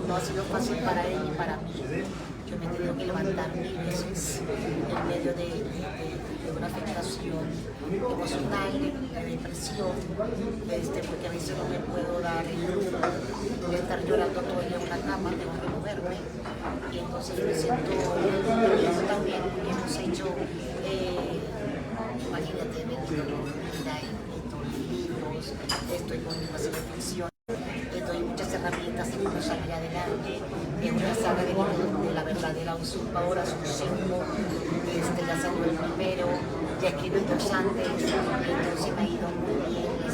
no ha sido fácil para él y para mí. Yo me he tenido que levantar mil veces en medio de una afectación emocional, de depresión, porque a veces no me puedo dar el lujo de estar llorando todo el día en una cama, tengo que moverme, y entonces me siento bien también, porque hemos hecho, imagínate, me libros, estoy con mi pasión de ficción. Doy muchas herramientas y puedo salir adelante. En una saga de la verdadera usurpadora, son 5, ya salió el primero, ya escribí 2 antes, entonces me ha ido muy bien, he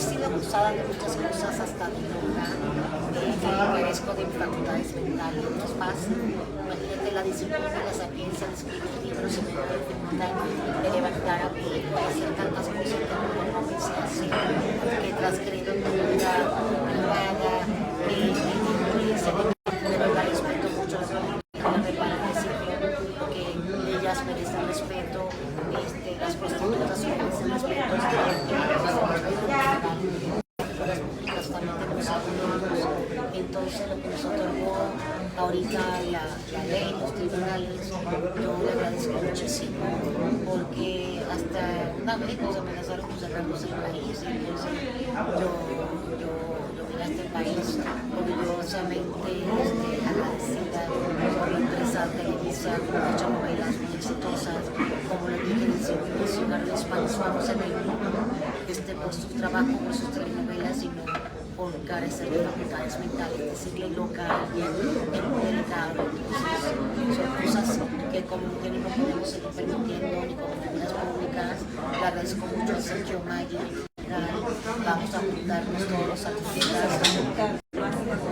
sido acusada de muchas cosas, hasta de loca, carezco de facultades mentales, no es fácil. Imagínate la disciplina, la sapiencia de escribir libros y me da la dificultad de levantar a pie, de hacer tantas cosas que no pensé hacer, que he transgredido en mi vida privada, de verdad respeto mucho a las mujeres, porque ellas merecen respeto, de lo que nos otorgó ahorita la ley, los tribunales, yo le agradezco muchísimo, porque hasta una vez nos amenazaron con cerrarnos el país, entonces yo vine a este país orgullosamente agradecida por la empresa Televisa, con 8 novelas muy exitosas, como lo dije desde el inicio, Gaby Hispanic vamos en el mundo, por su trabajo, por sus telenovelas, sino por carecer de facultades mentales, decirle local, delicado. Son cosas que como mujeres no podemos seguir permitiendo, ni como figuras públicas. Le agradezco mucho a Sergio Mayer. Vamos a juntarnos todos los artistas.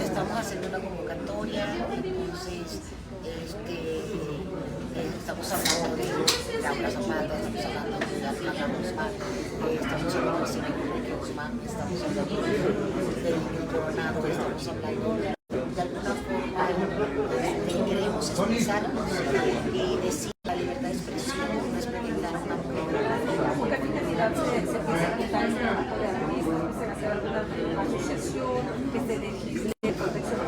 Estamos haciendo una convocatoria, entonces estamos hablando de Laura Zapata, estamos hablando de Flavia Guzmán, estamos hablando de Silvia Guzmán, estamos hablando de Ingrid Coronado, estamos hablando de alguna forma queremos expresarnos y decir la libertad de expresión no es preventar una mujer.
¿Con qué finalidad se empieza a quitar este tipo de organismos? ¿Empiezan a hacer alguna asociación que se legisle protección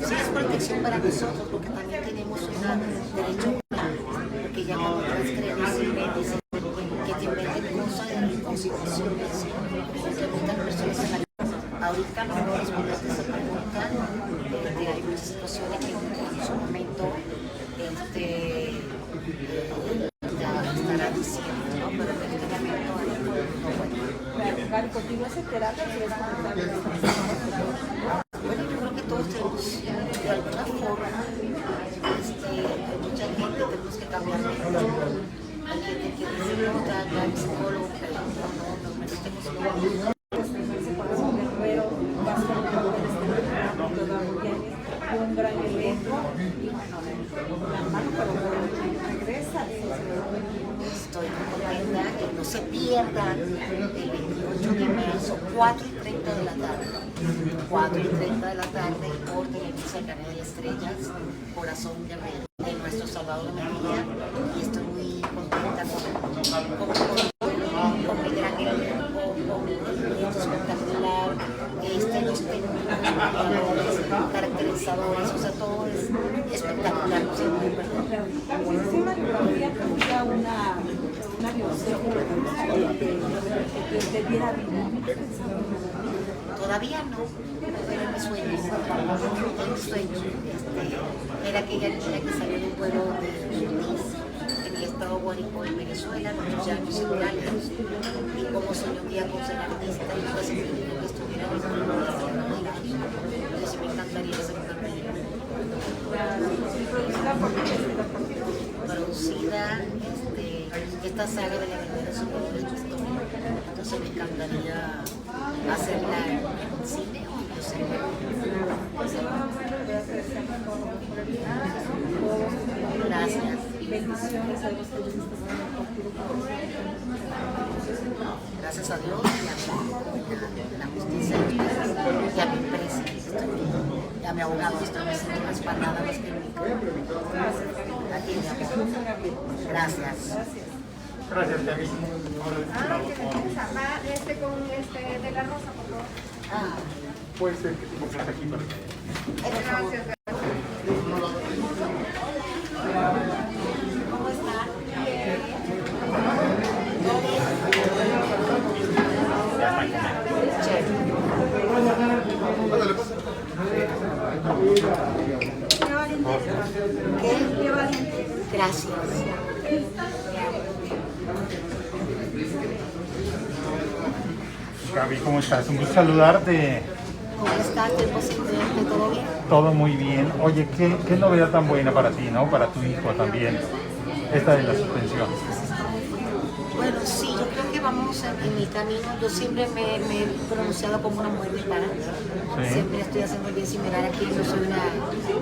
Sí, es protección para nosotros, porque también tenemos un derecho humano, porque ya cuando transgredes y dicen que te inventen cosas de constituciones, que muchas personas en la ahorita no respondientes se preguntan, hay muchas situaciones que en su momento ya estará diciendo, ¿no? Pero en este momento no puede.
Gaby, ¿continúas en terapia o quieres comentar?
Bueno, yo creo que todos tenemos, de alguna forma, hay mucha gente, tenemos que cambiar de actitud. Hay gente que dice, no, ya el psicólogo, pero no merecemos todo.
Un gran evento y la mano para regresa.
Estoy contenta que no se pierdan el 28 de marzo, 4:30 de la tarde. 4:30 de la tarde por Televisa, Canal de Estrellas, Corazón Guerrero, de nuestro Salvador de María. Y estoy muy contenta con el gran elenco, con el evento espectacular, los técnicos, caracterizadores, o sea, todo es espectacular, no se puede perder.
¿Es una biografía que hubiera una biografía que diera vida?
Todavía no, pero es mi sueño. Es mi sueño. Era aquella niña que salió del pueblo de Luis, en el estado Guárico de Venezuela, muchos años centrales, y como soñó un día con ser artista, y fue ese niño que estuviera en el pueblo de la novela. Entonces me encantaría ser una novela. Producida, esta saga de la verdadera superior es tu historia. Entonces me encantaría hacerla en cine o en cine. Gracias. Gracias a Dios y a la justicia y a mi empresa y a mi abogado. Estoy me siento respaldada más que nunca. Aquí mi amor. Gracias.
Gracias, Gaby.
Con de la Rosa, por favor.
Puede ser que tú pongas aquí para que...
Gracias.
¿Cómo están?
Qué valiente.
Gracias.
Gaby, ¿cómo estás? Un gusto saludarte.
¿Cómo estás? ¿Tiempo sin verte? ¿Todo bien?
Todo muy bien. Oye, ¿qué novedad tan buena para ti, ¿no? Para tu hijo también, esta de la suspensión.
Bueno, sí, yo creo que vamos en mi camino. Yo siempre me he pronunciado como una mujer de paz.
Sí.
Siempre estoy haciendo el bien sin mirar aquí. No soy una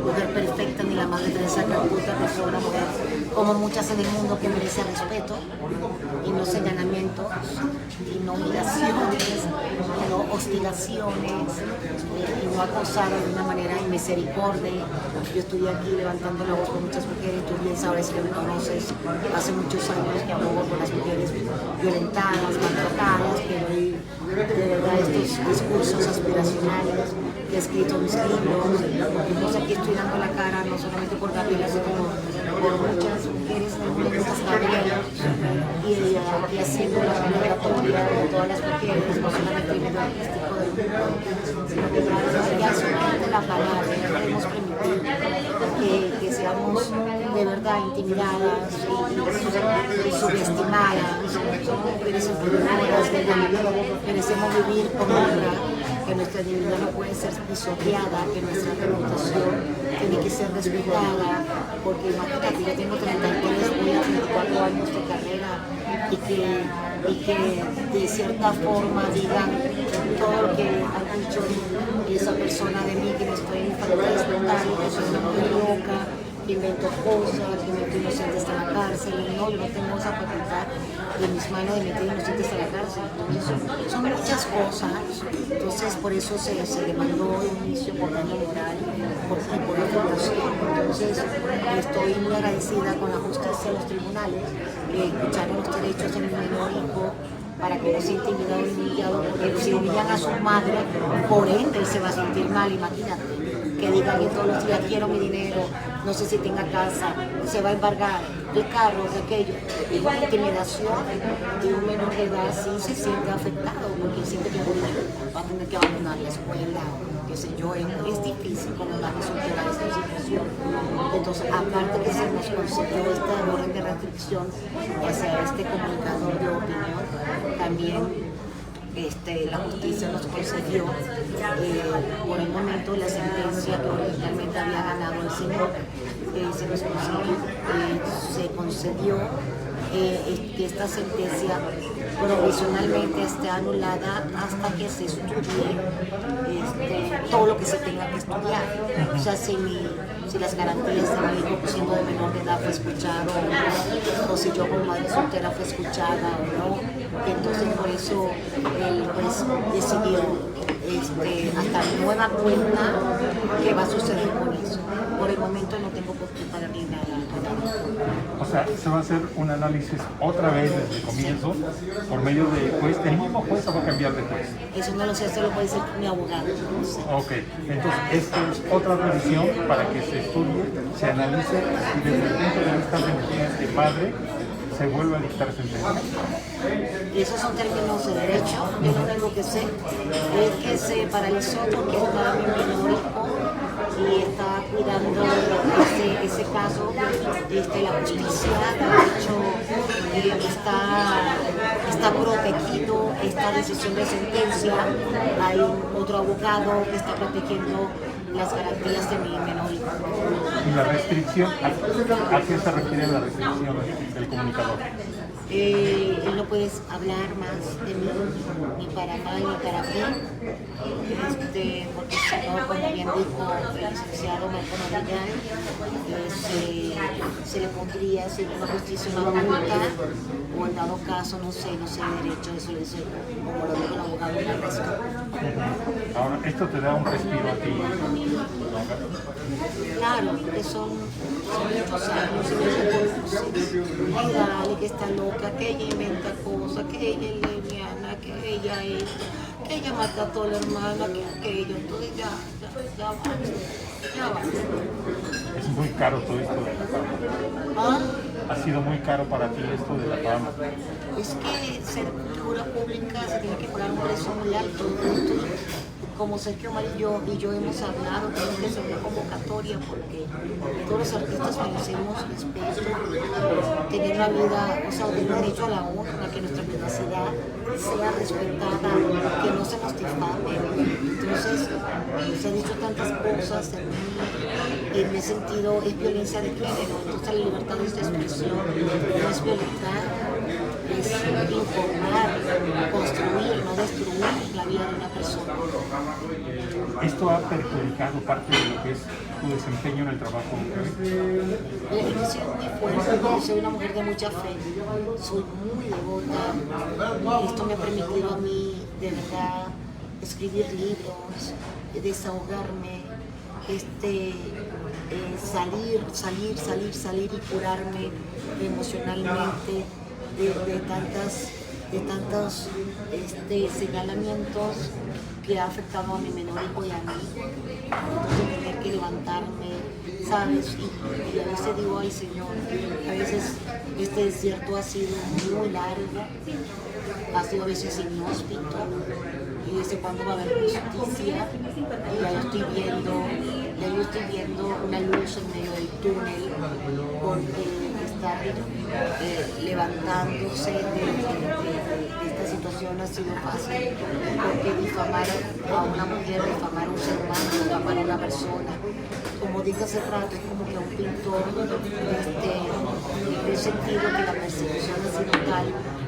mujer perfecta ni la madre Teresa de Calcuta, pero soy una mujer como muchas en el mundo que merece respeto y no señalamiento. hostigamientos y no humillaciones, no hostigaciones y no acosar de una manera inmisericordia. Yo estoy aquí levantando la voz por muchas mujeres, tú bien sabes que me conoces, hace muchos años que abogo por las mujeres violentadas, maltratadas, pero de verdad estos discursos aspiracionales que he escrito mis libros, entonces aquí estoy dando la cara no solamente por Gabriela, sino por muchas mujeres en el mundo que están y haciendo la convocatoria de todas las mujeres, no solamente el medio artístico del mundo, sino que ya solamente la palabra, no podemos permitir que seamos de verdad intimidadas y subestimadas. Somos mujeres emprendedoras de la vida, merecemos vivir con honra, que nuestra dignidad no puede ser pisoteada, que nuestra reputación tiene que ser respetada, porque imagínate, yo tengo 33, voy a 34 años de carrera y que de cierta forma digan todo lo que ha dicho esa persona de mí, que me estoy faltando, que soy una mujer loca, que invento cosas, que meto inocentes a la cárcel. No, yo no tengo esa facultad de mis manos de meter inocentes a la cárcel. Entonces, son muchas cosas. Entonces, por eso se le mandó un inicio por daño moral y por afectación. Entonces, estoy muy agradecida con la justicia de los tribunales que escucharon los derechos de mi menor hijo para que no sea intimidado y humillado, porque si humillan a su madre, por ende él se va a sentir mal, imagínate. Que digan que todos los días quiero mi dinero, no sé si tenga casa, se va a embargar el carro, de aquello. Y la intimidación de un menor de edad sí se siente afectado, porque siente que va a tener que abandonar la escuela, qué sé yo, es difícil cuando van a superar esta situación. Entonces, aparte que se nos concedió esta orden de restricción hacia este comunicador de opinión, también la justicia nos concedió por el momento la sentencia que originalmente había ganado el señor, se concedió que esta sentencia provisionalmente esté anulada hasta que se estudie todo lo que se tenga que estudiar. O sea, si las garantías de mi hijo siendo de menor de edad fue escuchado o no, o si yo como madre soltera fue escuchada o no. Entonces por eso el juez decidió hasta nueva cuenta qué va a suceder con eso. Por el momento no tengo por qué pagar ni nada.
O sea, se va a hacer un análisis otra vez desde el comienzo por medio del juez. ¿El mismo juez o va a cambiar de juez?
Eso no lo sé, eso lo puede decir mi abogado. No sé.
Ok, entonces esto es otra revisión para que se estudie, se analice y desde el punto de vista de padre se vuelve a dictar sentencia.
Esos son términos de derecho. Yo lo único que sé es que se paralizó porque estaba mi menor hijo y está cuidando ese caso. La justicia, de hecho, está protegido esta decisión de sentencia. Hay otro abogado que está protegiendo las garantías de mi menor hijo.
¿Y la restricción? ¿A qué se refiere la restricción del comunicador?
Él no puede hablar más de mí, ni para mal ni para bien, porque si no, como bien dijo el licenciado Marco Madrigal, se le pondría, si la justicia una multa, o en dado caso, no sé de derecho, eso le dice, como lo dijo el abogado, un arresto.
Ahora, esto te da un respiro a ti.
Claro, que son muchos años, ay, dale, que está loca, que ella inventa cosas, que ella es lesbiana, que ella es, que ella maltrató a la hermana, que ella, entonces ya va.
Es muy caro todo esto de la fama.
¿Ah?
¿Ha sido muy caro para ti esto de la fama?
Es que ser figura pública se tiene que pagar un precio muy alto. Como Sergio Mario y yo hemos hablado, tenemos que hacer una convocatoria porque todos los artistas merecemos respeto, tener una vida, o sea, tener derecho a la honra, que nuestra privacidad sea respetada, que no se nos difame. Entonces, se han dicho tantas cosas en mi sentido, es violencia de género, entonces la libertad de expresión no es violentar, es informar, construir, no destruir la vida de una persona.
¿Esto ha perjudicado parte de lo que es tu desempeño en el trabajo?
Yo soy muy fuerte, yo soy una mujer de mucha fe, soy muy devota. Esto me ha permitido a mí, de verdad, escribir libros, desahogarme, salir y curarme emocionalmente de tantos señalamientos que ha afectado a mi menor hijo y a mí. Entonces tener que levantarme, ¿sabes? Y a veces digo, ay Señor, a veces este desierto ha sido muy largo, ha sido a veces inhóspito, y desde cuándo va a haber justicia, y ya yo estoy viendo una luz en medio del túnel, porque estar levantándose de esta situación ha sido fácil, porque difamar a una mujer, difamar a un ser humano, difamar a una persona, como dije hace rato, es como que a un pintor he sentido que la persecución ha sido tal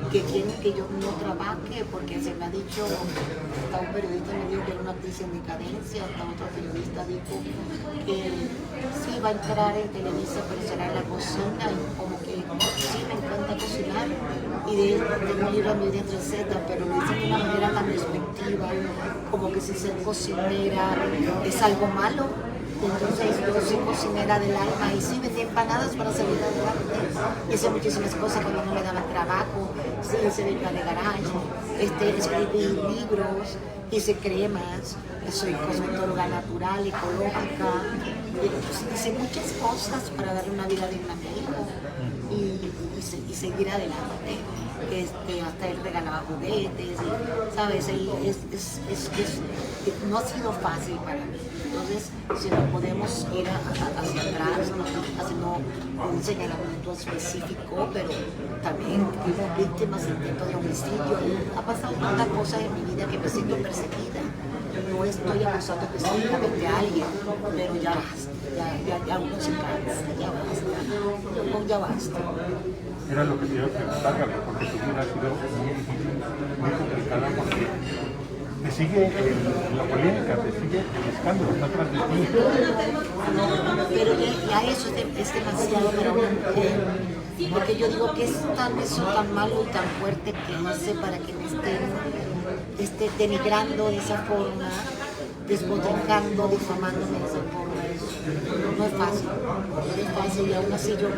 que quieren que yo no trabaje, porque se me ha dicho, hasta un periodista me dijo que era una actriz en decadencia, hasta otro periodista dijo que sí va a entrar en Televisa, pero será en la cocina, y como que sí me encanta cocinar, y tengo un libro de mi receta, pero lo dicen de una manera tan despectiva, como que si ser cocinera es algo malo. Entonces yo soy cocinera del alma y sí vendí empanadas para salir adelante. Hice muchísimas cosas que a mí no me daban trabajo. Sí, hice venta de garage, escribí libros, hice cremas, soy cosmetóloga natural, ecológica. Hice muchas cosas para darle una vida digna a mi hijo y seguir adelante. Hasta él regalaba juguetes, ¿sabes? No ha sido fácil para mí. Entonces, si no podemos ir hacia atrás, haciendo un señalamiento específico, pero también hubo víctimas de intentos de homicidio. Ha pasado tanta cosa en mi vida que me siento perseguida. No estoy acusando específicamente a alguien, pero ya basta, ya uno se cansa, ya basta.
Era lo que te iba a preguntar, Gaby, porque tu vida ha sido muy difícil, muy complicada, porque te sigue la polémica, te sigue el escándalo, está atrás de ti.
Pero ya eso es demasiado para una mujer, porque yo digo que es eso tan malo y tan fuerte que hice para que me estén denigrando de esa forma, despotricando, difamándome de esa forma. No es fácil, y aún así yo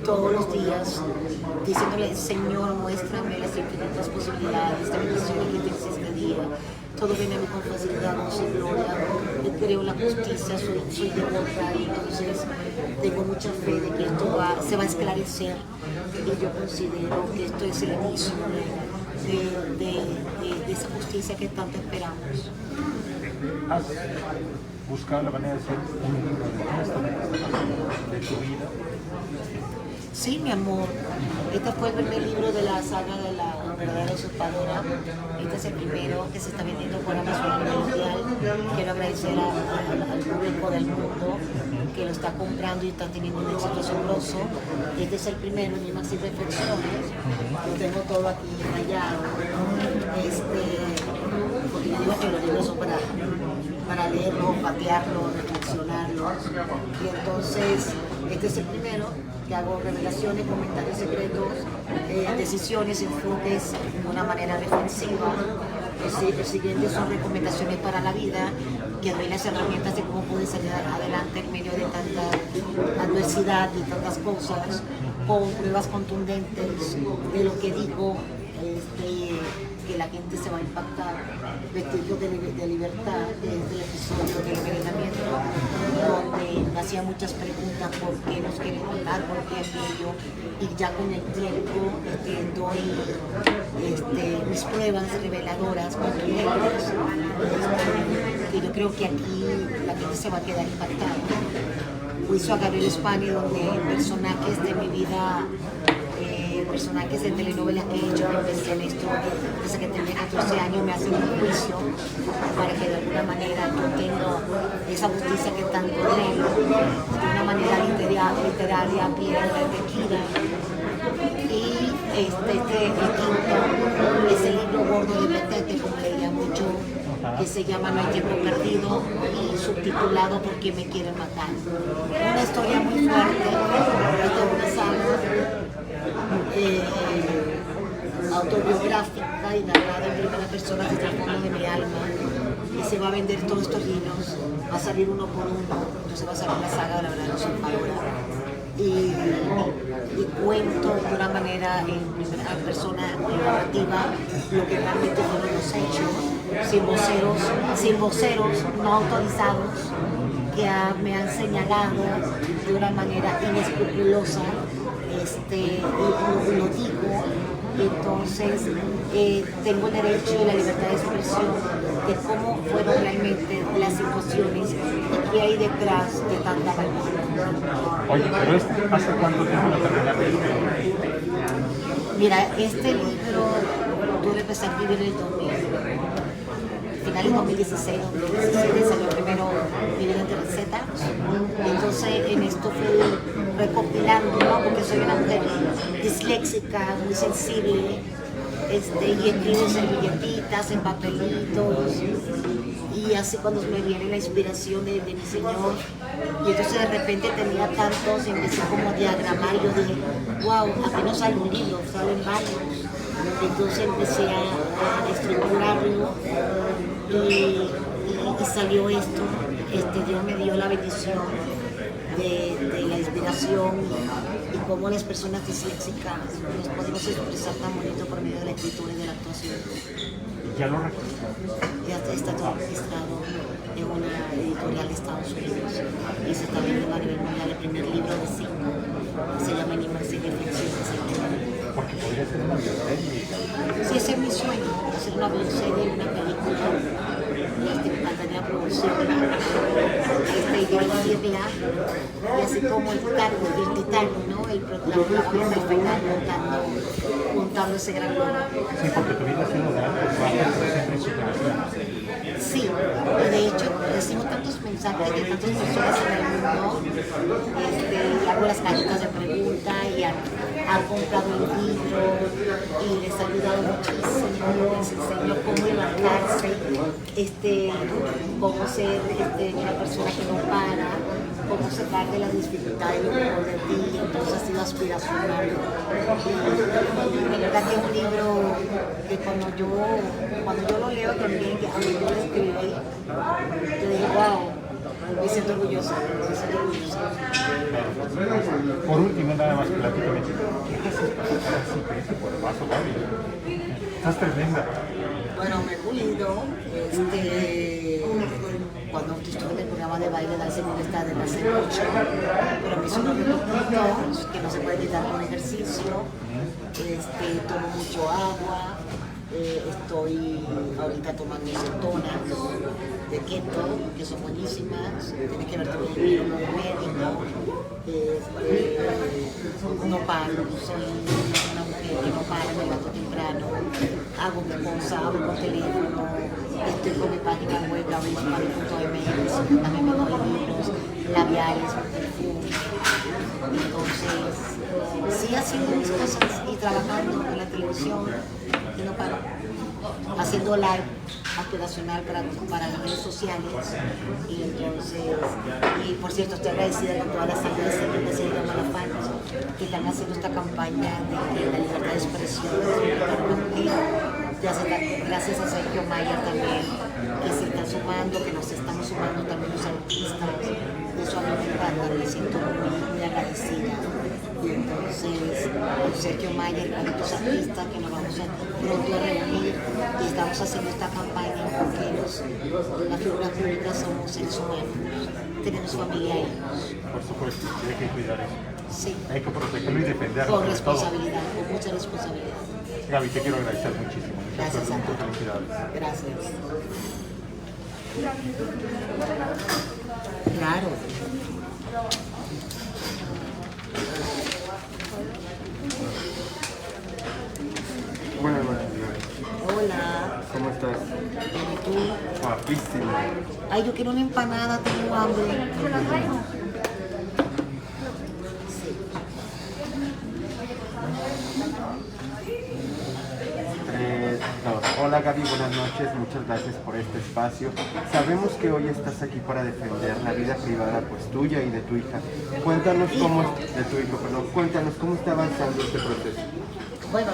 todos los días diciéndole, Señor, muéstrame las infinitas posibilidades de bendición que tienes este día. Todo viene a mí con facilidad, con su gloria. Yo creo en la justicia, soy devota, y entonces tengo mucha fe de que esto se va a esclarecer, y yo considero que esto es el inicio de esa justicia que tanto esperamos.
¿Has buscado la manera de hacer un libro de tu vida?
Sí, mi amor. Este fue el primer libro de la saga de la verdadera usurpadora. Este es el primero que se está vendiendo por Amazon Mundial. Quiero agradecer al público del mundo que lo está comprando y está teniendo un éxito asombroso. Este es el primero, mi Maxi Reflexiones. Lo tengo todo aquí rayado. Porque yo digo que los libros son para leerlos, patearlos, reflexionarlos. Y entonces, este es el primero, que hago revelaciones, comentarios secretos, decisiones, enfoques de una manera reflexiva. El siguiente son recomendaciones para la vida, que doy las herramientas de cómo puedes salir adelante en medio de tanta adversidad y tantas cosas, con pruebas contundentes de lo que digo, que la gente se va a impactar. Vestidos de libertad, desde el episodio del envenenamiento, donde me hacía muchas preguntas: ¿por qué nos quieren matar? ¿Por qué aquello? Y ya con el tiempo doy mis pruebas reveladoras, contundentes, que yo creo que aquí la gente se va a quedar impactada. Juicio a Gabriel Spani, donde personajes de mi vida, personajes de telenovelas que he hecho, que empecé en esto desde que tenía 14 años, me hacen un juicio para que de alguna manera yo tenga esa justicia que tanto anhelo, de una manera literaria, bien, elegida. Y el quinto es el libro gordo de Petete, como le llamo yo, que se llama No hay tiempo perdido, y subtitulado ¿Por qué me quieren matar? Una historia muy fuerte, de una saga autobiográfica y narrada en primera persona desde el fondo de mi alma, y se va a vender todos estos libros, va a salir uno por uno, entonces va a salir la saga de la verdad usurpadora, y cuento de una manera en primera persona narrativa lo que realmente fueron los hechos, sin voceros no autorizados que me han señalado de una manera inescrupulosa, y lo digo. Entonces, tengo el derecho y la libertad de expresión de cómo fueron realmente las situaciones y qué hay detrás de tanta verdad.
Oye, pero ¿hace cuánto tiempo lo terminaste?
Mira, este libro tuve que empezar a escribir en el 2000, finales de 2016, 2017, salió primero mi vida entre recetas. Entonces en esto fui recopilando, ¿no? Porque soy una mujer disléxica, muy sensible, y escribo en servilletitas, en papelitos, y así cuando me viene la inspiración de mi Señor, y entonces de repente tenía tantos, y empecé como a diagramar, y yo dije, wow, aquí no sale un libro, salen varios. Entonces empecé a estructurarlo y salió esto. Dios me dio la bendición de la inspiración y cómo las personas disléxicas nos podemos expresar tan bonito por medio de la escritura y de la actuación.
¿Ya lo registró?
Ya está todo registrado en una editorial de Estados Unidos y se está vendiendo a nivel mundial el primer libro de 5. Se llama Inmersión y Reflexiones.
Porque podría ser una bioserie.
Sí, ese es mi sueño, hacer una bioserie, una película. Me encantaría producirla, y dirigirla, y así como el cargo, el titano, ¿no? La protagonista al final montando ese gran logro.
Sí, porque tu vida ha sido de alto, siempre superación.
Sí, y de hecho recibo tantos mensajes de tantas personas en el mundo, hago las cajitas de pregunta y han comprado el libro y les ha ayudado muchísimo, les enseño cómo levantarse, cómo ser una persona que no para, cómo sacar de las dificultades lo mejor de ti, entonces ha sido aspiracional. Y la verdad que es un libro que cuando yo lo leo también, que aunque yo lo escribí, yo digo, wow, me siento orgullosa,
Por último, nada más, platícame, ¿qué haces para estar así, por el paso, Gaby? Estás tremenda.
Bueno, me he pulido, cuando estuve en el programa de baile, Danza y Molestar de las 8, pero me hizo un poquito, que no se puede evitar con ejercicio, tomo mucho agua, estoy ahorita tomando cetonas de keto, que son buenísimas, tienes que ver todo el médico, no paro, soy una mujer que no para, me levanto temprano, hago mi cosa, hablo por teléfono, estoy con mi página web, gabriespani.mx, también me doy libros, labiales, perfume. Entonces, sí haciendo mis cosas y trabajando en la televisión, y no paro, haciendo live aspiracional para las redes sociales, y entonces, y por cierto estoy agradecida con todas las salidas que se llama La Fans, que están haciendo esta campaña de la libertad de expresión, gracias a Sergio Mayer también, que se está sumando, que nos estamos sumando también los artistas, de eso a mí me encanta, me siento muy agradecida. Y entonces, Sergio Mayer, con estos artistas que nos vamos pronto a reunir y estamos haciendo esta campaña porque las figuras públicas somos seres humanos, tenemos familia y hijos.
Por supuesto, hay que cuidar eso.
Sí.
Hay que protegerlo y defenderlo.
Con responsabilidad, con mucha responsabilidad.
Gaby, te quiero agradecer muchísimo.
Gracias a ti.
Felicidades.
Gracias. Claro.
Bueno,
Hola.
¿cómo estás?
¿Y tú?
Guapísima.
Ay, yo quiero una empanada, tengo hambre. ¿Te la traigo? Sí.
Hola Gaby, buenas noches, muchas gracias por este espacio. Sabemos que hoy estás aquí para defender la vida privada pues tuya y de tu hija. Cuéntanos cómo está avanzando este proceso.
Bueno,